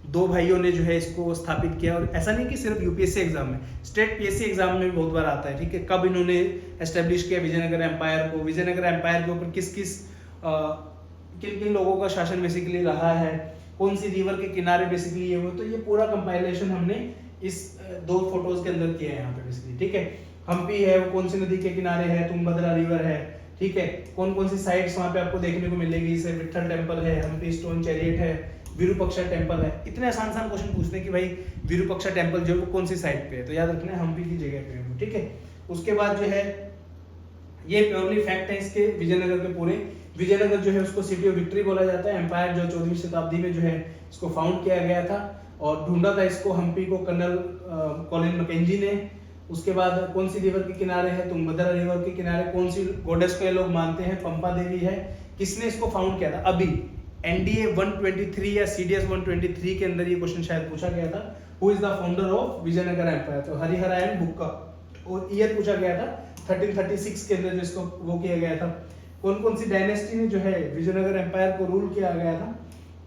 दो भाइयों ने जो है इसको स्थापित किया। और ऐसा नहीं कि सिर्फ यूपीएससी एग्जाम में, स्टेट पीएससी एग्जाम में भी बहुत बार आता है, ठीक है। कब इन्होंने एस्टेब्लिश किया विजयनगर एम्पायर को, विजयनगर एम्पायर के ऊपर किस किस किन किन लोगों का शासन बेसिकली रहा है, कौन सी रिवर के किनारे बेसिकली ये हुआ, तो ये पूरा कंपाइलेशन हमने इस दो फोटोज के अंदर किया है यहाँ पे बेसिकली, ठीक है। हम्पी है वो कौन सी नदी के किनारे है, तुंगभद्रा रिवर है, ठीक है। कौन कौन सी साइट्स वहाँ पे आपको देखने को मिलेगी, जैसे विठल टेम्पल है, हम्पी स्टोन चैरियट है, विरूपक्षा टेम्पल है। इतने आसान क्वेश्चन पूछते हैं कि भाई विरूपक्षा टेम्पल जो है वो कौन सी साइट पे है, तो याद रखना है हम्पी की जगह पे है, ठीक है। उसके बाद जो है ये प्योरली फैक्ट है इसके विजयनगर के पूरे। विजयनगर जो है उसको सिटी ऑफ विक्ट्री बोला जाता है। एम्पायर जो 14वीं शताब्दी में जो है इसको फाउंड किया गया था, और ढूंढा था इसको हम्पी को कर्नल कॉलिन मैकेंजी ने। उसके बाद कौन सी रिवर के किनारे है, तुंगभद्रा रिवर के किनारे। कौन सी गॉडेस को ये लोग मानते हैं, पंपा देवी है। किसने इसको फाउंड किया था, अभी एनडीए 123 या सीडीएस 123 के अंदर ये क्वेश्चन शायद पूछा गया था, who is the founder of Vijayanagar empire, तो हरिहरायन बुक्का। और ईयर पूछा गया था 1336 के अंदर जो इसको वो किया गया था। कौन कौन सी डायनेस्टी ने जो है विजयनगर एम्पायर को रूल किया गया था,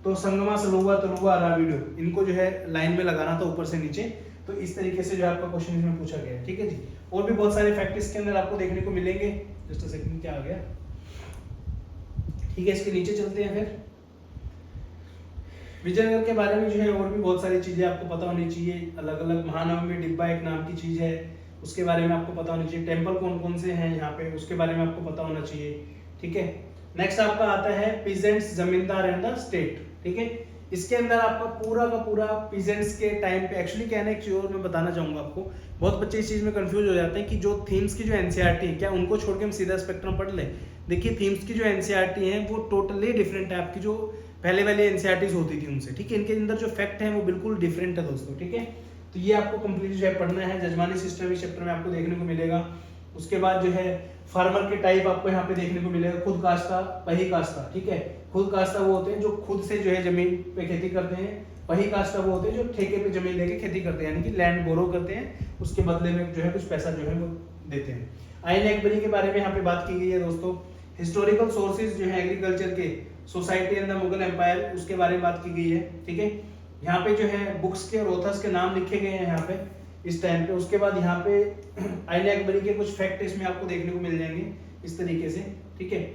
तो संगमा, सलुवा, तलुवा, राविडो, इनको जो है लाइन में लगाना था ऊपर से नीचे। तो इस तरीके से जो आपका क्वेश्चन इसमें पूछा गया है, ठीक है जी। और भी बहुत सारे फैक्ट इसके अंदर आपको देखने को मिलेंगे। जस्ट अ सेकंड, क्या आ गया, ठीक है। इसके नीचे चलते हैं फिर। विजयनगर के बारे में जो है और भी बहुत सारी चीजें आपको पता होनी चाहिए। अलग अलग महानवमी में डिब्बा एक नाम की चीज है, उसके बारे में आपको पता होना चाहिए। टेम्पल कौन कौन से हैं यहाँ पे, उसके बारे में आपको पता होना चाहिए, ठीक है। नेक्स्ट आपका आता है पीजेंट्स, जमींदार एंड द स्टेट, ठीक है। इसके अंदर आपका पूरा का पूरा पीजेंट्स के टाइम पे एक्चुअली क्या है ना, एक चीज और मैं बताना चाहूंगा आपको। बहुत बच्चे इस चीज में कंफ्यूज हो जाते हैं कि जो थीम्स की जो एनसीईआरटी है, क्या उनको छोड़ के हम सीधा स्पेक्ट्रम पढ़ लें। देखिए थीम्स की जो एनसीईआरटी है वो टोटली डिफरेंट है आपकी जो पहले वाली एनसीईआरटीज होती थी उनसे, ठीक है। इनके अंदर जो फैक्ट है वो बिल्कुल डिफरेंट है दोस्तों, ठीक है। तो ये आपको कंप्लीट जो है पढ़ना है। जजमानी सिस्टम इस चैप्टर में आपको देखने को मिलेगा। उसके बाद जो है फार्मर के टाइप आपको यहाँ पे देखने को मिलेगा। खुद काश्ता, पही काश्ता, ठीक है। खुद काश्ता वो होते हैं जो खुद से जो है जमीन पे खेती करते हैं। पही काश्ता वो होते हैं जो ठेके पे जमीन लेके खेती करते हैं, यानी कि लैंड बोरो करते हैं, उसके बदले में जो है कुछ पैसा जो है वो देते हैं। आइन एक्बरी के बारे में यहाँ पे बात की गई है दोस्तों। हिस्टोरिकल सोर्सेज जो है एग्रीकल्चर के, society and the Mughal empire, उसके बारे में बात की गई है, ठीक है। यहाँ पे जो है बुक्स के और ऑथर्स के नाम लिखे गए हैं यहाँ पे इस टाइम पे। उसके बाद यहाँ पे आइन एक्बरी के कुछ फैक्ट इसमें आपको देखने को मिल जाएंगे इस तरीके से, ठीक है।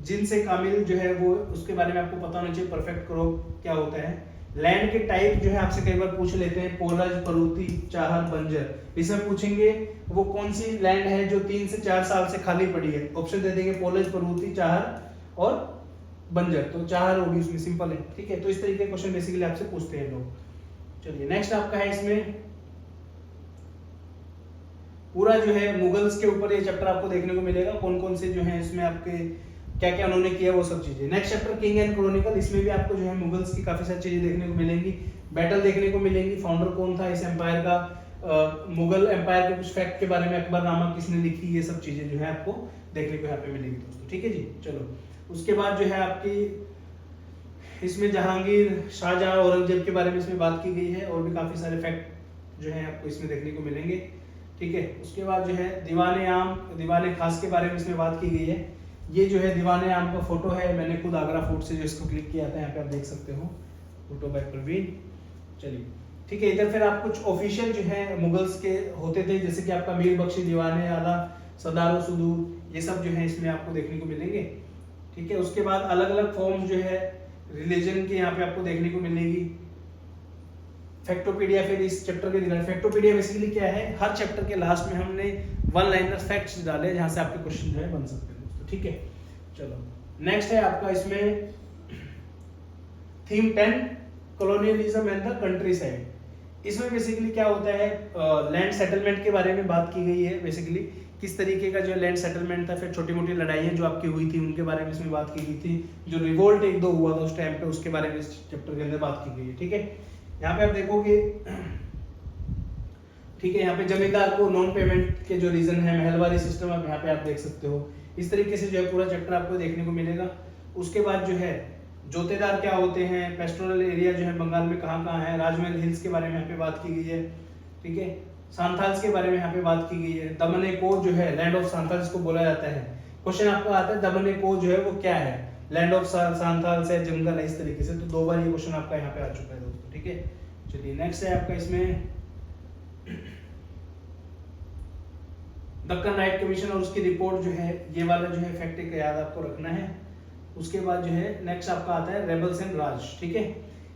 जिनसे कामिल जो है वो, उसके बारे में आपको पता होना चाहिए। परफेक्ट क्रॉप क्या होता है। लैंड के टाइप जो है आपसे कई बार पूछ लेते हैं, पोलज, परूती, चाहर, बंजर। इसमें पूछेंगे वो कौन सी लैंड है जो 3 से 4 साल से खाली पड़ी है। ऑप्शन दे देंगे पोलज, परूती, चाहर और बंजर। तो चाहर होगी उसमें, सिंपल है, ठीक है। तो इस तरीके के क्वेश्चन बेसिकली आपसे पूछते हैं लोग। चलिए नेक्स्ट आपका है इसमें पूरा जो है मुगल्स के ऊपर ये चैप्टर आपको देखने को मिलेगा। कौन कौन से जो है इसमें आपके क्या क्या उन्होंने किया वो सब चीजें। Next chapter king and Chronicle, इसमें भी आपको जो है मुगल्स की काफी सारी चीजें देखने को मिलेंगी, बैटल देखने को मिलेंगी, फाउंडर कौन था इस एम्पायर का, मुगल एम्पायर के कुछ फैक्ट के बारे में, अकबरनामा किसने लिखी, ये सब चीजें जो है आपको देखने को यहाँ पे मिलेंगी दोस्तों। ठीक है जी, चलो उसके बाद जो है आपकी इसमें जहांगीर, शाहजहां, औरंगजेब के बारे में इसमें बात की गई है, और भी काफी सारे फैक्ट जो है आपको इसमें देखने को मिलेंगे। ठीक है, उसके बाद जो है दीवाने आम, दीवाने खास के बारे में इसमें बात की गई है। ये जो है दीवाने आम का फोटो है, मैंने खुद आगरा फोर्ट से जो इसको क्लिक किया था, यहाँ पे आप देख सकते हो, फोटो बाय प्रवीण। चलिए ठीक है, इधर फिर आप कुछ ऑफिशियल जो है मुगल्स के होते थे, जैसे कि आपका मीर बख्शी, दीवाने आला, सदारो सुदूर, ये सब जो है इसमें आपको देखने को मिलेंगे। ठीक है, उसके बाद अलग अलग फॉर्म जो है रिलीजन के यहाँ पे आपको देखने को मिलेगी। फैक्टोपीडिया, फिर इस चैप्टर के रिगार्डिंग फैक्टोपीडिया बेसिकली क्या है, हर चैप्टर के लास्ट में हमने वन लाइनर फैक्ट्स डाले जहां से आपके क्वेश्चन जो है बन सकते हैं दोस्तों। ठीक है, चलो नेक्स्ट है आपका इसमें theme 10 colonialism and the country side. इसमें बेसिकली क्या होता है, लैंड सेटलमेंट के बारे में बात की गई है, बेसिकली किस तरीके का जो लैंड सेटलमेंट था, फिर छोटी मोटी लड़ाइयाँ जो आपकी हुई थी उनके बारे में इसमें बात की गई थी, जो रिवोल्ट एक दो हुआ था उस टाइम पे उसके बारे में इस चैप्टर के अंदर बात की गई है। ठीक है, यहाँ पे आप देखोगे, ठीक है, यहाँ पे जमींदार को नॉन पेमेंट के जो रीजन है, महलवारी सिस्टम आप यहाँ पे आप देख सकते हो। इस तरीके से जो है पूरा चैप्टर आपको देखने को मिलेगा। उसके बाद जो है जोतेदार क्या होते हैं, पेस्टोरल एरिया जो है बंगाल में कहाँ कहाँ है, राजमहल हिल्स के बारे में यहाँ पे बात की गई है। ठीक है, सांथाल्स के बारे में यहाँ पे बात की गई है। दमन को जो है लैंड ऑफ सांथाल्स को बोला जाता है। क्वेश्चन आपको आता है दमन को जो है वो क्या है, लैंड ऑफ सांथाल्स है, जंगल है, इस तरीके से। तो 2 बार ये क्वेश्चन आपका यहाँ पे आ चुका है दोस्तों। ठीक है, चलिए नेक्स्ट है आपका इसमें दक्कन राइट कमीशन और उसकी रिपोर्ट जो है, ये वाला जो है फैक्ट एक याद आपको रखना है। उसके बाद जो है नेक्स्ट आपका आता है रेबल्स एंड राज। ठीक है,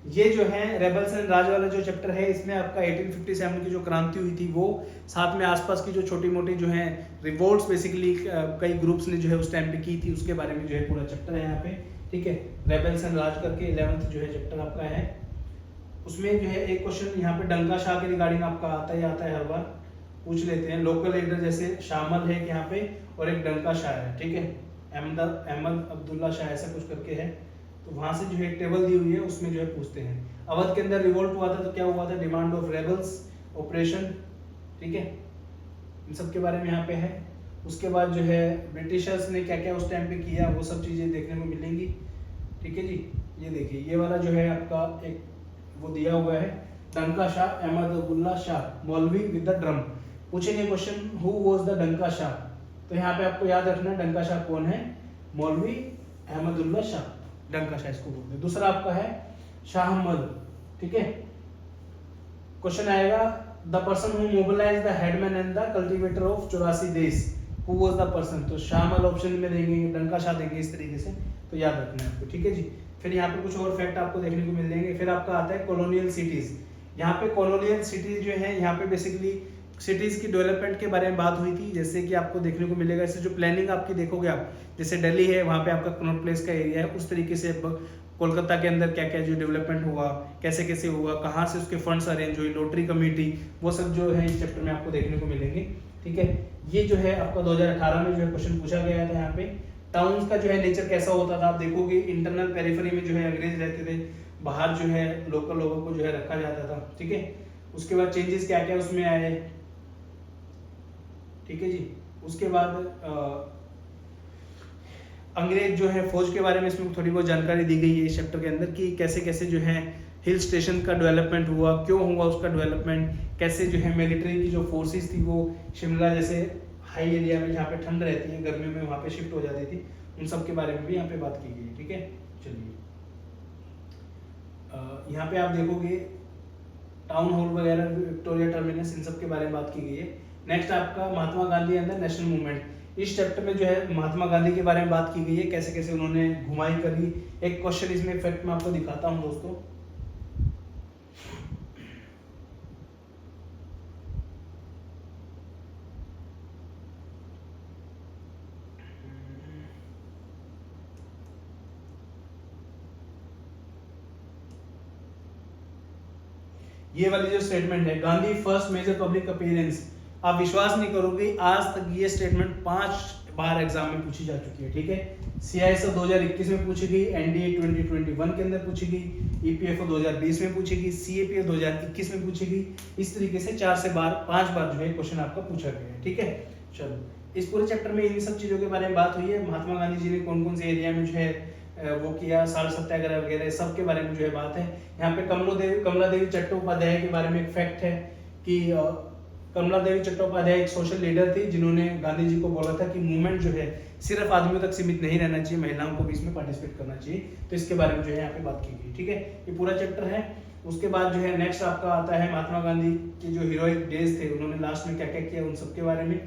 ये जो है रेबल्स एंड राज वाला जो चैप्टर है, इसमें आपका 1857 की जो क्रांति हुई थी वो, साथ में आसपास की जो छोटी मोटी जो है रिवोल्ट्स बेसिकली कई ग्रुप्स ने जो है उस टाइम पे की थी, उसके बारे में जो है पूरा चैप्टर है यहाँ पे। ठीक है, रेबल्स एंड राज करके 11th जो है चैप्टर आपका है। उसमें जो है एक क्वेश्चन यहाँ पे डंका शाह के रिगार्डिंग आपका आता है हर बार, पूछ लेते हैं। लोकल लीडर जैसे शामल है यहाँ पे, और एक डंका शाह है। ठीक है, अहमद अब्दुल्ला शाह ऐसा कुछ करके है, तो वहां से जो है एक टेबल दी हुई है, उसमें जो है पूछते हैं। अवध के अंदर रिवोल्ट हुआ था तो क्या हुआ था, डिमांड ऑफ रेबल्स, ऑपरेशन। ठीक है, इन सब के बारे में यहाँ पे है। उसके बाद जो है ब्रिटिशर्स ने क्या क्या उस टाइम पे किया, वो सब चीजें देखने को मिलेंगी। ठीक है जी, ये देखिए ये वाला जो है आपका एक वो दिया हुआ है, डंका शाह, अहमद अब्दुल्ला शाह, मौलवी विद द ड्रम। पूछेंगे क्वेश्चन, हु वाज द डंका शाह, तो यहाँ पे आपको याद रखना डंका शाह कौन है, मौलवी अहमदुल्ला शाह, डंका शाह इसको बोलते हैं। दूसरा आपका है शाह अहमद। ठीक है, क्वेश्चन आएगा the person who mobilise the headman and the cultivator of 84 देश, हु वाज द पर्सन, तो शाह अहमद ऑप्शन में देंगे, डंका शाह देंगे, इस तरीके से, तो याद रखना है आपको। ठीक है जी, फिर यहाँ पे कुछ और फैक्ट आपको देखने को मिल जाएंगे। फिर आपका आता है कॉलोनियल सिटीज। यहाँ पे कॉलोनियल सिटीज जो है, यहाँ पे बेसिकली सिटीज की डेवलपमेंट के बारे में बात हुई थी, जैसे कि आपको देखने को मिलेगा। इससे जो प्लानिंग आपकी देखोगे आप, जैसे दिल्ली है वहाँ पे आपका कनॉट प्लेस का एरिया है, उस तरीके से कोलकाता के अंदर क्या क्या जो डेवलपमेंट हुआ, कैसे कैसे हुआ, कहाँ से उसके फंड्स अरेंज हुए, लॉटरी कमेटी, वो सब जो है इस चैप्टर में आपको देखने को मिलेंगे। ठीक है, ये जो है आपका 2018 में जो है क्वेश्चन पूछा गया था। यहाँ पे टाउन्स का जो है नेचर कैसा होता था, आप देखोगे इंटरनल पेरिफेरी में जो है अंग्रेज रहते थे, बाहर जो है लोकल लोगों को जो है रखा जाता था। ठीक है, उसके बाद चेंजेस क्या क्या उसमें आए। ठीक है जी, उसके बाद अंग्रेज जो है फौज के बारे में इसमें थोड़ी बहुत जानकारी दी गई है इस चैप्टर के अंदर, कि कैसे कैसे जो है हिल स्टेशन का डेवलपमेंट हुआ, क्यों हुआ उसका डेवलपमेंट, कैसे जो है मिलिट्री की जो फोर्सेस थी वो शिमला जैसे हाई एरिया में जहाँ पे ठंड रहती है गर्मियों में वहाँ पे शिफ्ट हो जाती थी, उन सब के बारे में भी यहाँ पे बात की गई है। ठीक है, चलिए यहाँ पे आप देखोगे टाउन हॉल वगैरह, विक्टोरिया टर्मिनस, इन सब के बारे में बात की गई है। नेक्स्ट आपका महात्मा गांधी अंदर नेशनल मूवमेंट। इस चैप्टर में जो है महात्मा गांधी के बारे में बात की गई है, कैसे कैसे उन्होंने घुमाई करी। एक क्वेश्चन इसमें फैक्ट मैं आपको दिखाता हूँ दोस्तों। ये वाली जो स्टेटमेंट है, Gandhi first major public appearance, आप विश्वास नहीं करोगे आज तक ये स्टेटमेंट बार एग्जाम में पूछी जा चुकी है, ठीक है। CISF 2021 में पूछी गई, NDA 2021 के अंदर पूछी गई, EPFO 2020 में पूछी गई, CAPF 2021 में पूछी गई। इस तरीके से 4 से 5 बार जो है क्वेश्चन आपका पूछा गया है, ठीक है। चलो, इस पूरे चैप्टर में इन सब चीजों के बारे में बात हुई है। महात्मा गांधी जी ने कौन कौन से एरिया में जो है वो किया, साल सत्याग्रह वगैरह सब के बारे में जो है बात है। यहाँ पे कमला देवी चट्टोपाध्याय के बारे में एक फैक्ट है कि कमला देवी चट्टोपाध्याय एक सोशल लीडर थी जिन्होंने गांधी जी को बोला था कि मूवमेंट जो है सिर्फ आदमियों तक सीमित नहीं रहना चाहिए, महिलाओं को भी इसमें पार्टिसिपेट करना चाहिए। तो इसके बारे में जो है यहाँ पे बात की गई, ठीक है। ये पूरा चैप्टर है। उसके बाद जो है नेक्स्ट आपका आता है महात्मा गांधी के जो हीरोइक डेज थे, उन्होंने लास्ट में क्या क्या किया उन सब के बारे में।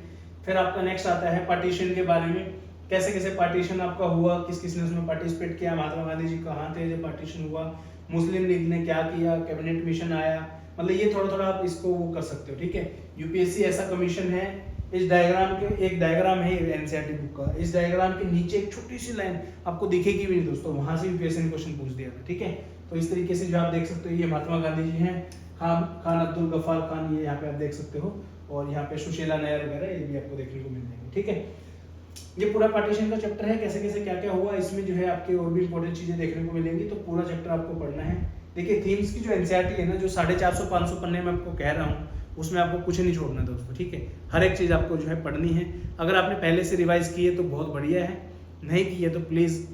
फिर आपका नेक्स्ट आता है पार्टीशन के बारे में, कैसे कैसे पार्टीशन आपका हुआ, किस किसने उसमें पार्टिसिपेट किया, महात्मा गांधी जी कहाँ थे जब पार्टीशन हुआ, मुस्लिम लीग ने क्या किया, कैबिनेट मिशन आया, मतलब ये थोड़ा थोड़ा आप इसको वो कर सकते हो, ठीक है। यूपीएससी ऐसा कमीशन है। इस डायग्राम के एक डायग्राम है एनसीईआरटी बुक का, इस डायग्राम के नीचे एक छोटी सी लाइन आपको दिखेगी भी नहीं दोस्तों, वहां से यूपीएससी ने क्वेश्चन पूछ दिया था, ठीक है। तो इस तरीके से जो आप देख सकते हो ये महात्मा गांधी जी हैं, खान अब्दुल गफ्फार खान, ये यहाँ पे आप देख सकते हो, और यहाँ पे सुशीला नायर वगैरह ये भी आपको देखने को मिल जाएंगे, ठीक है। ये पूरा पार्टीशन का चैप्टर है, कैसे कैसे क्या क्या हुआ, इसमें जो है आपके और भी इंपॉर्टेंट चीजें देखने को मिलेंगी। तो पूरा चैप्टर आपको पढ़ना है। देखिए थीम्स की जो एनसीईआरटी है ना, जो 450-500 पन्ने में आपको कह रहा हूँ, उसमें आपको कुछ नहीं छोड़ना दोस्तों, ठीक है। हर एक चीज आपको जो है पढ़नी है। अगर आपने पहले से रिवाइज की है तो बहुत बढ़िया है, नहीं की है तो प्लीज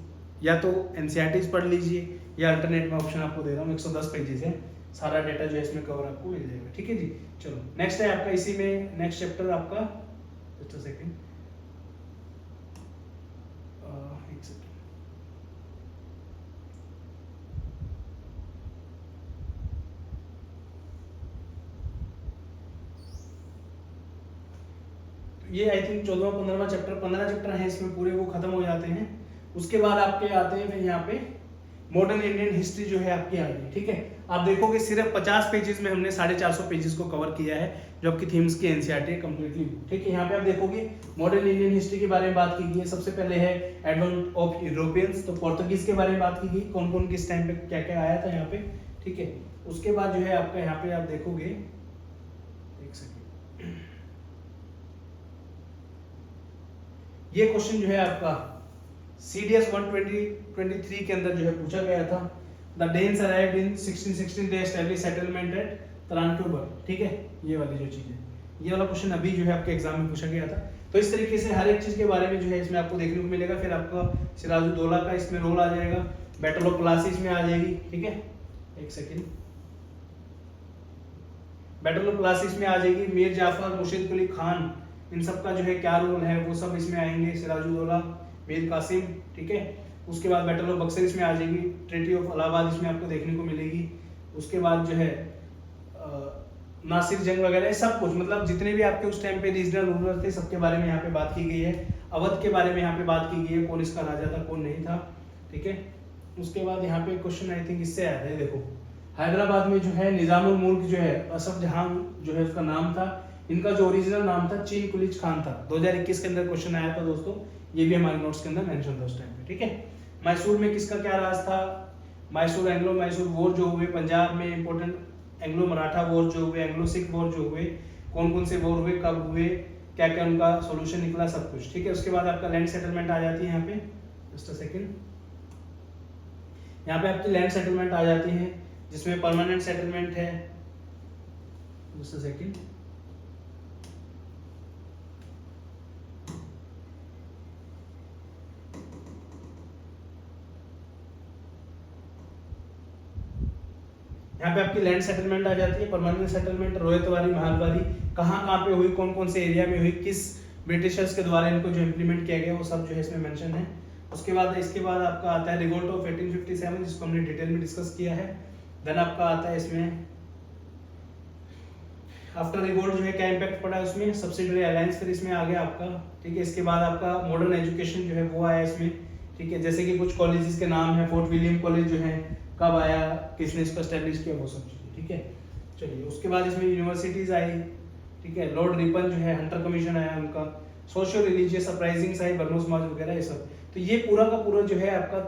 या तो एनसीईआरटी पढ़ लीजिए या अल्टरनेट में ऑप्शन आपको दे रहा हूँ, 110 पेजेस है, सारा डेटा जो है इसमें कवर आपको मिल जाएगा, ठीक है जी। चलो नेक्स्ट है आपका, इसी में नेक्स्ट चैप्टर आपका, जस्ट अ सेकंड, एक सेकंड, ये आई थिंक 14वां-15वां चैप्टर, 15 चैप्टर हैं इसमें पूरे, वो खत्म हो जाते हैं। उसके बाद आपके आते हैं फिर यहाँ पे मॉडर्न इंडियन हिस्ट्री जो है आपकी आ गई, ठीक है। आप देखोगे सिर्फ 50 पेजेस में हमने 450 पेजेस को कवर किया है, जो आपकी थीम्स की एनसीईआरटी है कंप्लीटली, ठीक है। यहाँ पे आप देखोगे मॉडर्न इंडियन हिस्ट्री के बारे में बात की गई है। सबसे पहले है एडवेंट ऑफ यूरोपियंस, तो पोर्तुगीज के बारे में बात की गई, कौन कौन किस टाइम पे क्या क्या आया था यहाँ पे, ठीक है। उसके बाद जो है आपका यहाँ पे आप देखोगे, एक सेकेंड, ये क्वेश्चन जो है आपका CDS 120-23 के अंदर जो है पूछा गया था। The Danes arrived in 1616, they establish settlement at Travancore, ठीक है। ये वाली जो चीज है, ये वाला क्वेश्चन अभी जो है आपके एग्जाम में पूछा गया था। तो इस तरीके से हर एक चीज के बारे में जो है इसमें आपको देखने को मिलेगा। फिर आपका सिराजुद्दौला का इसमें रोल आ जाएगा, बैटल ऑफ प्लासी इसमें आ जाएगी, ठीक है। एक सेकेंड, बैटल ऑफ प्लासी इसमें आ जाएगी, मीर जाफर, मुर्शिद कुली खान, इन सब का जो है क्या रोल है वो सब इसमें आएंगे, सिराजुद्दौला, मीर कासिम, ठीक है। उसके बाद बैटल ऑफ बक्सर इसमें आ जाएगी, ट्रीटी ऑफ इलाहाबाद इसमें आपको देखने को मिलेगी। उसके बाद जो है नासिर जंग वगैरह सब कुछ, मतलब जितने भी आपके उस टाइम पे रीजनल रूलर थे सबके बारे में यहाँ पे बात की गई है। अवध के बारे में यहाँ पे बात की गई है, कौन इसका राजा था कौन नहीं था, ठीक है। उसके बाद यहाँ पे क्वेश्चन आई थिंक इससे आया है, देखो हैदराबाद में जो है निजामुल मुल्क जो है असफ जहां जो है उसका नाम था, इनका जो ओरिजिनल नाम था चीन कुलीज खान था। 2021 के अंदर क्वेश्चन आया था दोस्तों, ये भी हमारे नोट्स के अंदर मेंशन था उस टाइम पे, ठीक है। मैसूर में किसका क्या राज था, मैसूर एंग्लो मैसूर वॉर जो हुए, पंजाब में इंपॉर्टेंट एंग्लो मराठा वॉर जो हुए, एंग्लो सिख वॉर जो हुए, कौन कौन से वॉर हुए, कब हुए, क्या क्या उनका सोल्यूशन निकला, सब कुछ, ठीक है। उसके बाद आपका लैंड सेटलमेंट आ जाती है यहाँ पे, जस्ट अ सेकंड, यहाँ पे आपकी लैंड सेटलमेंट आ जाती है जिसमें परमानेंट सेटलमेंट है, जस्ट अ सेकंड, यहाँ पे आपकी लैंड सेटलमेंट आ जाती है, परमानेंट सेटलमेंट, रोहितवारी, महालवारी कहाँ पे हुई, कौन कौन से एरिया में हुई, किस ब्रिटिशर्स के द्वारा इनको जो इम्प्लीमेंट किया गया वो सब जो है इसमें मेंशन है। उसके बाद इसके बाद आपका आता है रिवोल्ट ऑफ 1857 जिसको हमने डिटेल में डिस्कस किया है। देन आपका आता है इसमें आफ्टर रिवोल्ट जो है क्या इम्पैक्ट पड़ा है उसमें, सब्सिडरी अलायंस फिर इसमें आ गया आपका, ठीक है। इसके बाद आपका मॉडर्न एजुकेशन जो है वो आया इसमें, ठीक है। जैसे कि कुछ कॉलेजेस के नाम है, फोर्ट विलियम कॉलेज जो है कब आया, किसने इसको एस्टेब्लिश किया, वो सब चीजें, ठीक है। चलिए उसके बाद इसमें यूनिवर्सिटीज आई, ठीक है। लॉर्ड रिपन जो है हंटर कमीशन आया उनका, सोशियो रिलीजियस अपराइजिंग्स आई, बर्नो समाज वगैरह ये सब। तो ये पूरा का पूरा जो है आपका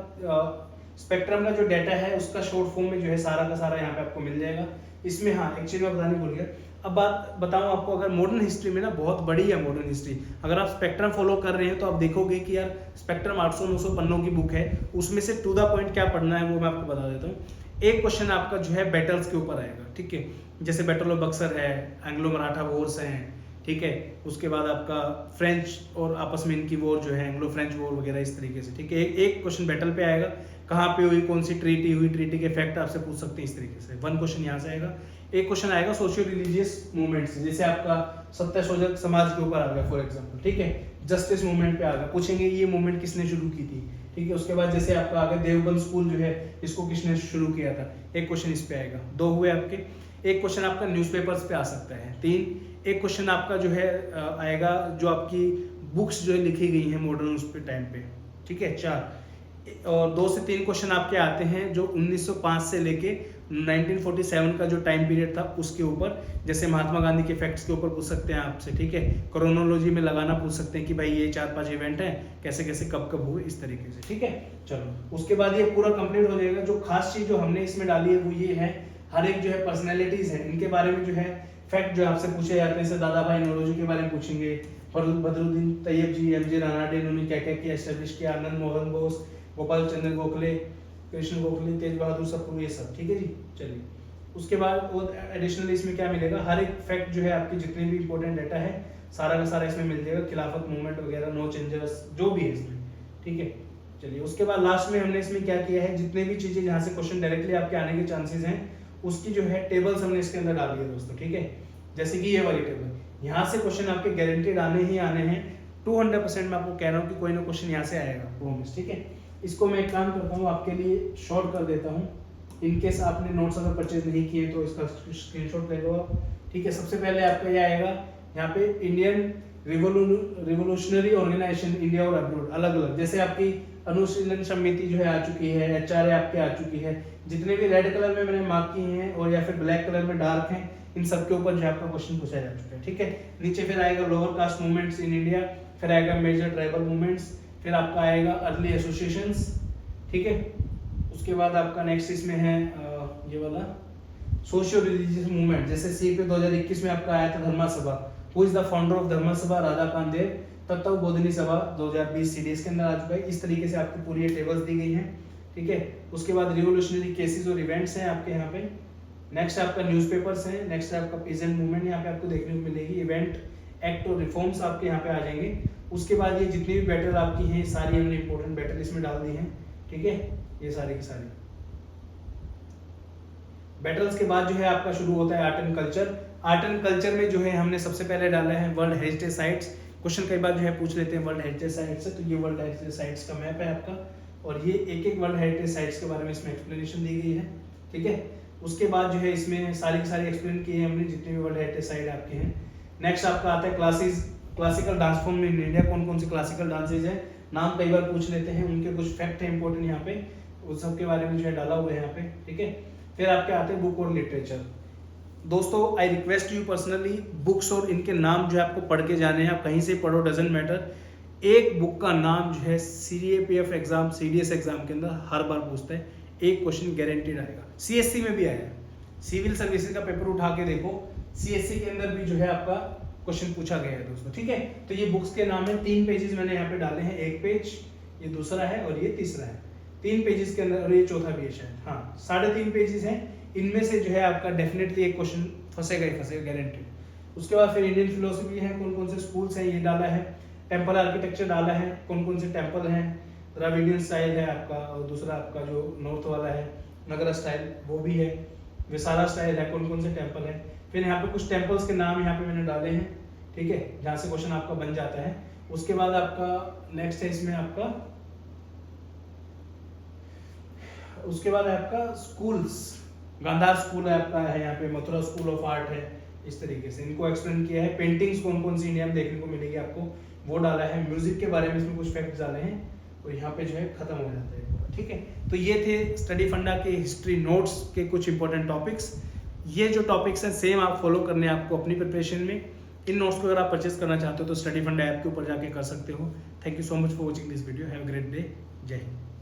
स्पेक्ट्रम का जो डाटा है उसका शॉर्ट फॉर्म में जो है सारा का सारा यहाँ पे आपको मिल जाएगा। इसमें हाँ एक चीज़ मैं बताने भूल गया, अब बात बताऊँ आपको, अगर मॉडर्न हिस्ट्री में ना बहुत बड़ी है मॉडर्न हिस्ट्री, अगर आप स्पेक्ट्रम फॉलो कर रहे हैं तो आप देखोगे कि यार स्पेक्ट्रम 800-900 पन्नों की बुक है, उसमें से टू द पॉइंट क्या पढ़ना है वो मैं आपको बता देता हूँ। एक क्वेश्चन आपका जो है बैटल्स के ऊपर आएगा, ठीक है, जैसे बैटल ऑफ बक्सर है, एंग्लो मराठा वॉर्स हैं, ठीक है, उसके बाद आपका फ्रेंच और आपस में इनकी वॉर जो है एंग्लो फ्रेंच वॉर वगैरह इस तरीके से, ठीक है। एक क्वेश्चन बैटल पे आएगा, कहाँ पे हुई, कौन सी ट्रीटी हुई, ट्रीटी के फैक्ट आपसे पूछ सकते हैं इस तरीके से, वन क्वेश्चन यहाँ से आएगा। एक क्वेश्चन आएगा सोशियो रिलीजियस मूवमेंट्स, जैसे आपका सत्य समाज के ऊपर आ गया फॉर एग्जाम्पल, ठीक है, जस्टिस मूवमेंट पे आ गया, पूछेंगे ये मूवमेंट किसने शुरू की थी, ठीक है। उसके बाद जैसे आपका आ गया देवबंद स्कूल जो है इसको किसने शुरू किया था, एक क्वेश्चन इस पे आएगा। दो हुए आपके। एक क्वेश्चन आपका न्यूज़पेपर्स पे आ सकता है। तीन, एक क्वेश्चन आपका जो है आएगा जो आपकी बुक्स जो है लिखी गई हैं मॉडर्न उस पे टाइम पे, ठीक है। चार और 2 से 3 क्वेश्चन आपके आते हैं जो 1905 से लेके 1947 का जो टाइम पीरियड था उसके ऊपर, जैसे महात्मा गांधी के फैक्ट्स के ऊपर पूछ सकते हैं आपसे, ठीक है। क्रोनोलॉजी में लगाना पूछ सकते हैं कि भाई ये 4-5 इवेंट हैं, कैसे कैसे कब कब हुए, इस तरीके से, ठीक है। चलो उसके बाद ये पूरा कंप्लीट हो जाएगा। जो खास चीज जो हमने इसमें डाली है वो ये है, हर एक जो है पर्सनैलिटीज है इनके बारे में जो है फैक्ट जो आपसे पूछे जाते हैं, जैसे दादा भाई नौरोजी के बारे में पूछेंगे, बदरुद्दीन तैयब जी, एमजे रानाडे, इन्होंने क्या क्या किया, एस्टेब्लिश किया, आनंद मोहन बोस, गोपाल चंद्र गोखले, कृष्ण गोखले, तेज बहादुर सप्रू, ये सब, ठीक है जी। चलिए उसके बाद और एडिशनली इसमें क्या मिलेगा, हर एक फैक्ट जो है आपकी जितने भी इंपॉर्टेंट डाटा है सारा का सारा इसमें मिल जाएगा, खिलाफत मूवमेंट वगैरह, नो चेंजर्स जो भी है इसमें, ठीक है। चलिए उसके बाद लास्ट में हमने इसमें क्या किया है, जितने भी चीजें जहाँ से क्वेश्चन डायरेक्टली आपके आने के चांसेस हैं उसकी जो है टेबल्स हमने इसके अंदर डाली है दोस्तों, ठीक है। जैसे कि ये वाली टेबल, यहाँ से क्वेश्चन आपके गारंटेड आने ही आने हैं, 200% मैं आपको कह रहा हूँ कि कोई ना क्वेश्चन यहाँ से आएगा, प्रॉमिस, ठीक है। इसको मैं एक काम करता हूँ आपके लिए शॉर्ट कर देता हूँ, इनकेस आपने नोट्स अगर परचेज नहीं किए तो इसका स्क्रीनशॉट ले लो आप, ठीक है। सबसे पहले आपका ये आएगा यहाँ पे इंडियन रिवोल्यूशनरी ऑर्गेनाइजेशन इंडिया और अब्रॉड, अलग अलग, जैसे आपकी अनुशीलन समिति जो है आ चुकी है, एचआरए आपके आ चुकी है, जितने भी रेड कलर में मैंने मार्क किए हैं और या फिर ब्लैक कलर में डार्क हैं, इन सब के ऊपर जो आपका क्वेश्चन पूछा जा चुका है, ठीक है। नीचे फिर आएगा lower caste movements in India, फिर आएगा मेजर ट्राइबल मूवमेंट्स, फिर आपका आएगा अर्ली एसोसिएशंस, ठीक है। उसके बाद आपका नेक्स्ट इसमें है ये वाला सोशियो रिलीजियस मूवमेंट, जैसे सीपी 2021 में आपका आया था Dharma Sabha, who is the founder of Dharma Sabha, Radhakant देव, तत्व बोधिनी सभा 2020 सीडीएस के अंदर आ चुका है। इस तरीके से आपकी पूरी टेबल्स दी गई हैं, ठीक है। उसके बाद रिवोल्यूशनरी केसेस और इवेंट्स हैं आपके यहाँ पे। नेक्स्ट आपका न्यूज़पेपर्स हैं, नेक्स्ट आपका पीजेंट मूवमेंट यहाँ पे आपको देखने को मिलेगी, इवेंट एक्ट और रिफॉर्म्स आपके यहाँ पे आ जाएंगे। उसके बाद ये जितनी भी बैटल आपकी हैं सारी हमने इंपॉर्टेंट बैटल इसमें डाल दी हैं, ठीक है, ये सारी की सारी। बैटल्स के बाद जो है आपका शुरू होता है art and culture. Art and culture में जो है हमने सबसे पहले डाला है वर्ल्ड हेरिटेज साइट्स। क्वेश्चन कई बार जो है पूछ लेते हैं वर्ल्ड हेरिटेज साइट से, तो ये वर्ल्ड हेरिटेज साइट्स का मैप है आपका, और ये एक एक वर्ल्ड हेरिटेज साइट्स के बारे में इसमें एक्सप्लेनेशन दी गई है, ठीक है। उसके बाद जो है इसमें सारी की सारी एक्सप्लेन की है हमने जितने भी वर्ल्ड हेरिटेज साइट आपके हैं। नेक्स्ट आपका आता है classical dance form in India, कौन कौन से क्लासिकल डांसेज हैं, नाम कई बार पूछ लेते हैं, उनके कुछ फैक्ट है इंपॉर्टेंट यहाँ पे, उस सब के बारे में जो है डाला हुआ है यहाँ पे, ठीक है। फिर आपके आते हैं बुक और लिटरेचर। दोस्तों I request you personally, books और इनके नाम जो है आपको पढ़ के जाने हैं, आप कहीं से पढ़ो डजेंट मैटर। एक बुक का नाम जो है सीएपीएफ एग्जाम, सीडीएस एग्जाम के अंदर हर बार पूछते हैं, एक क्वेश्चन गारंटीड आएगा। सीएससी में भी आया, सिविल सर्विसेज का पेपर उठा के देखो, सीएससी के अंदर भी जो है आपका क्वेश्चन पूछा गया है दोस्तों, ठीक है। तो ये बुक्स के नाम है, 3 पेजेस मैंने यहाँ पे डाले हैं, एक पेज, ये दूसरा है और ये तीसरा है, 3 पेजेस के अंदर, और ये चौथा भी है शायद, हाँ 3.5 पेजेस हैं। इनमें से जो है आपका डेफिनेटली एक क्वेश्चन फंसेगा ही फंसेगा, गारंटीड। उसके बाद फिर इंडियन फिलोसफी है, कौन कौन से स्कूल्स हैं ये डाला है, टेम्पल आर्किटेक्चर डाला है, कौन कौन से टेम्पल हैं, द्रविडियन स्टाइल है आपका, और दूसरा आपका जो नॉर्थ वाला है नगरा स्टाइल वो भी है, विसारा स्टाइल है, कौन कौन से टेम्पल है। फिर यहाँ पे कुछ टेम्पल्स के नाम यहाँ पे मैंने डाले हैं, ठीक है, जहाँ से क्वेश्चन आपका बन जाता है। उसके बाद आपका नेक्स्ट है इसमें आपका, उसके बाद है आपका स्कूल्स, गांधार स्कूल है आपका है यहाँ पे, मथुरा स्कूल ऑफ आर्ट है, इस तरीके से इनको एक्सप्लेन किया है। पेंटिंग्स कौन कौन सी इंडिया में देखने को मिलेगी आपको वो डाला है, म्यूजिक के बारे में इसमें कुछ फैक्ट डाले हैं, और यहाँ पे जो है खत्म हो जाता है, ठीक है। तो ये थे स्टडी फंडा के हिस्ट्री नोट्स के कुछ इंपॉर्टेंट टॉपिक्स। ये जो टॉपिक्स हैं सेम आप फॉलो करने हैं आपको अपनी प्रिपरेशन में। इन नोट्स को अगर आप परचेज करना चाहते हो तो स्टडी फंडा ऐप के ऊपर जाके कर सकते हो। Thank you so much for watching this video, have a great day, जय हिंद।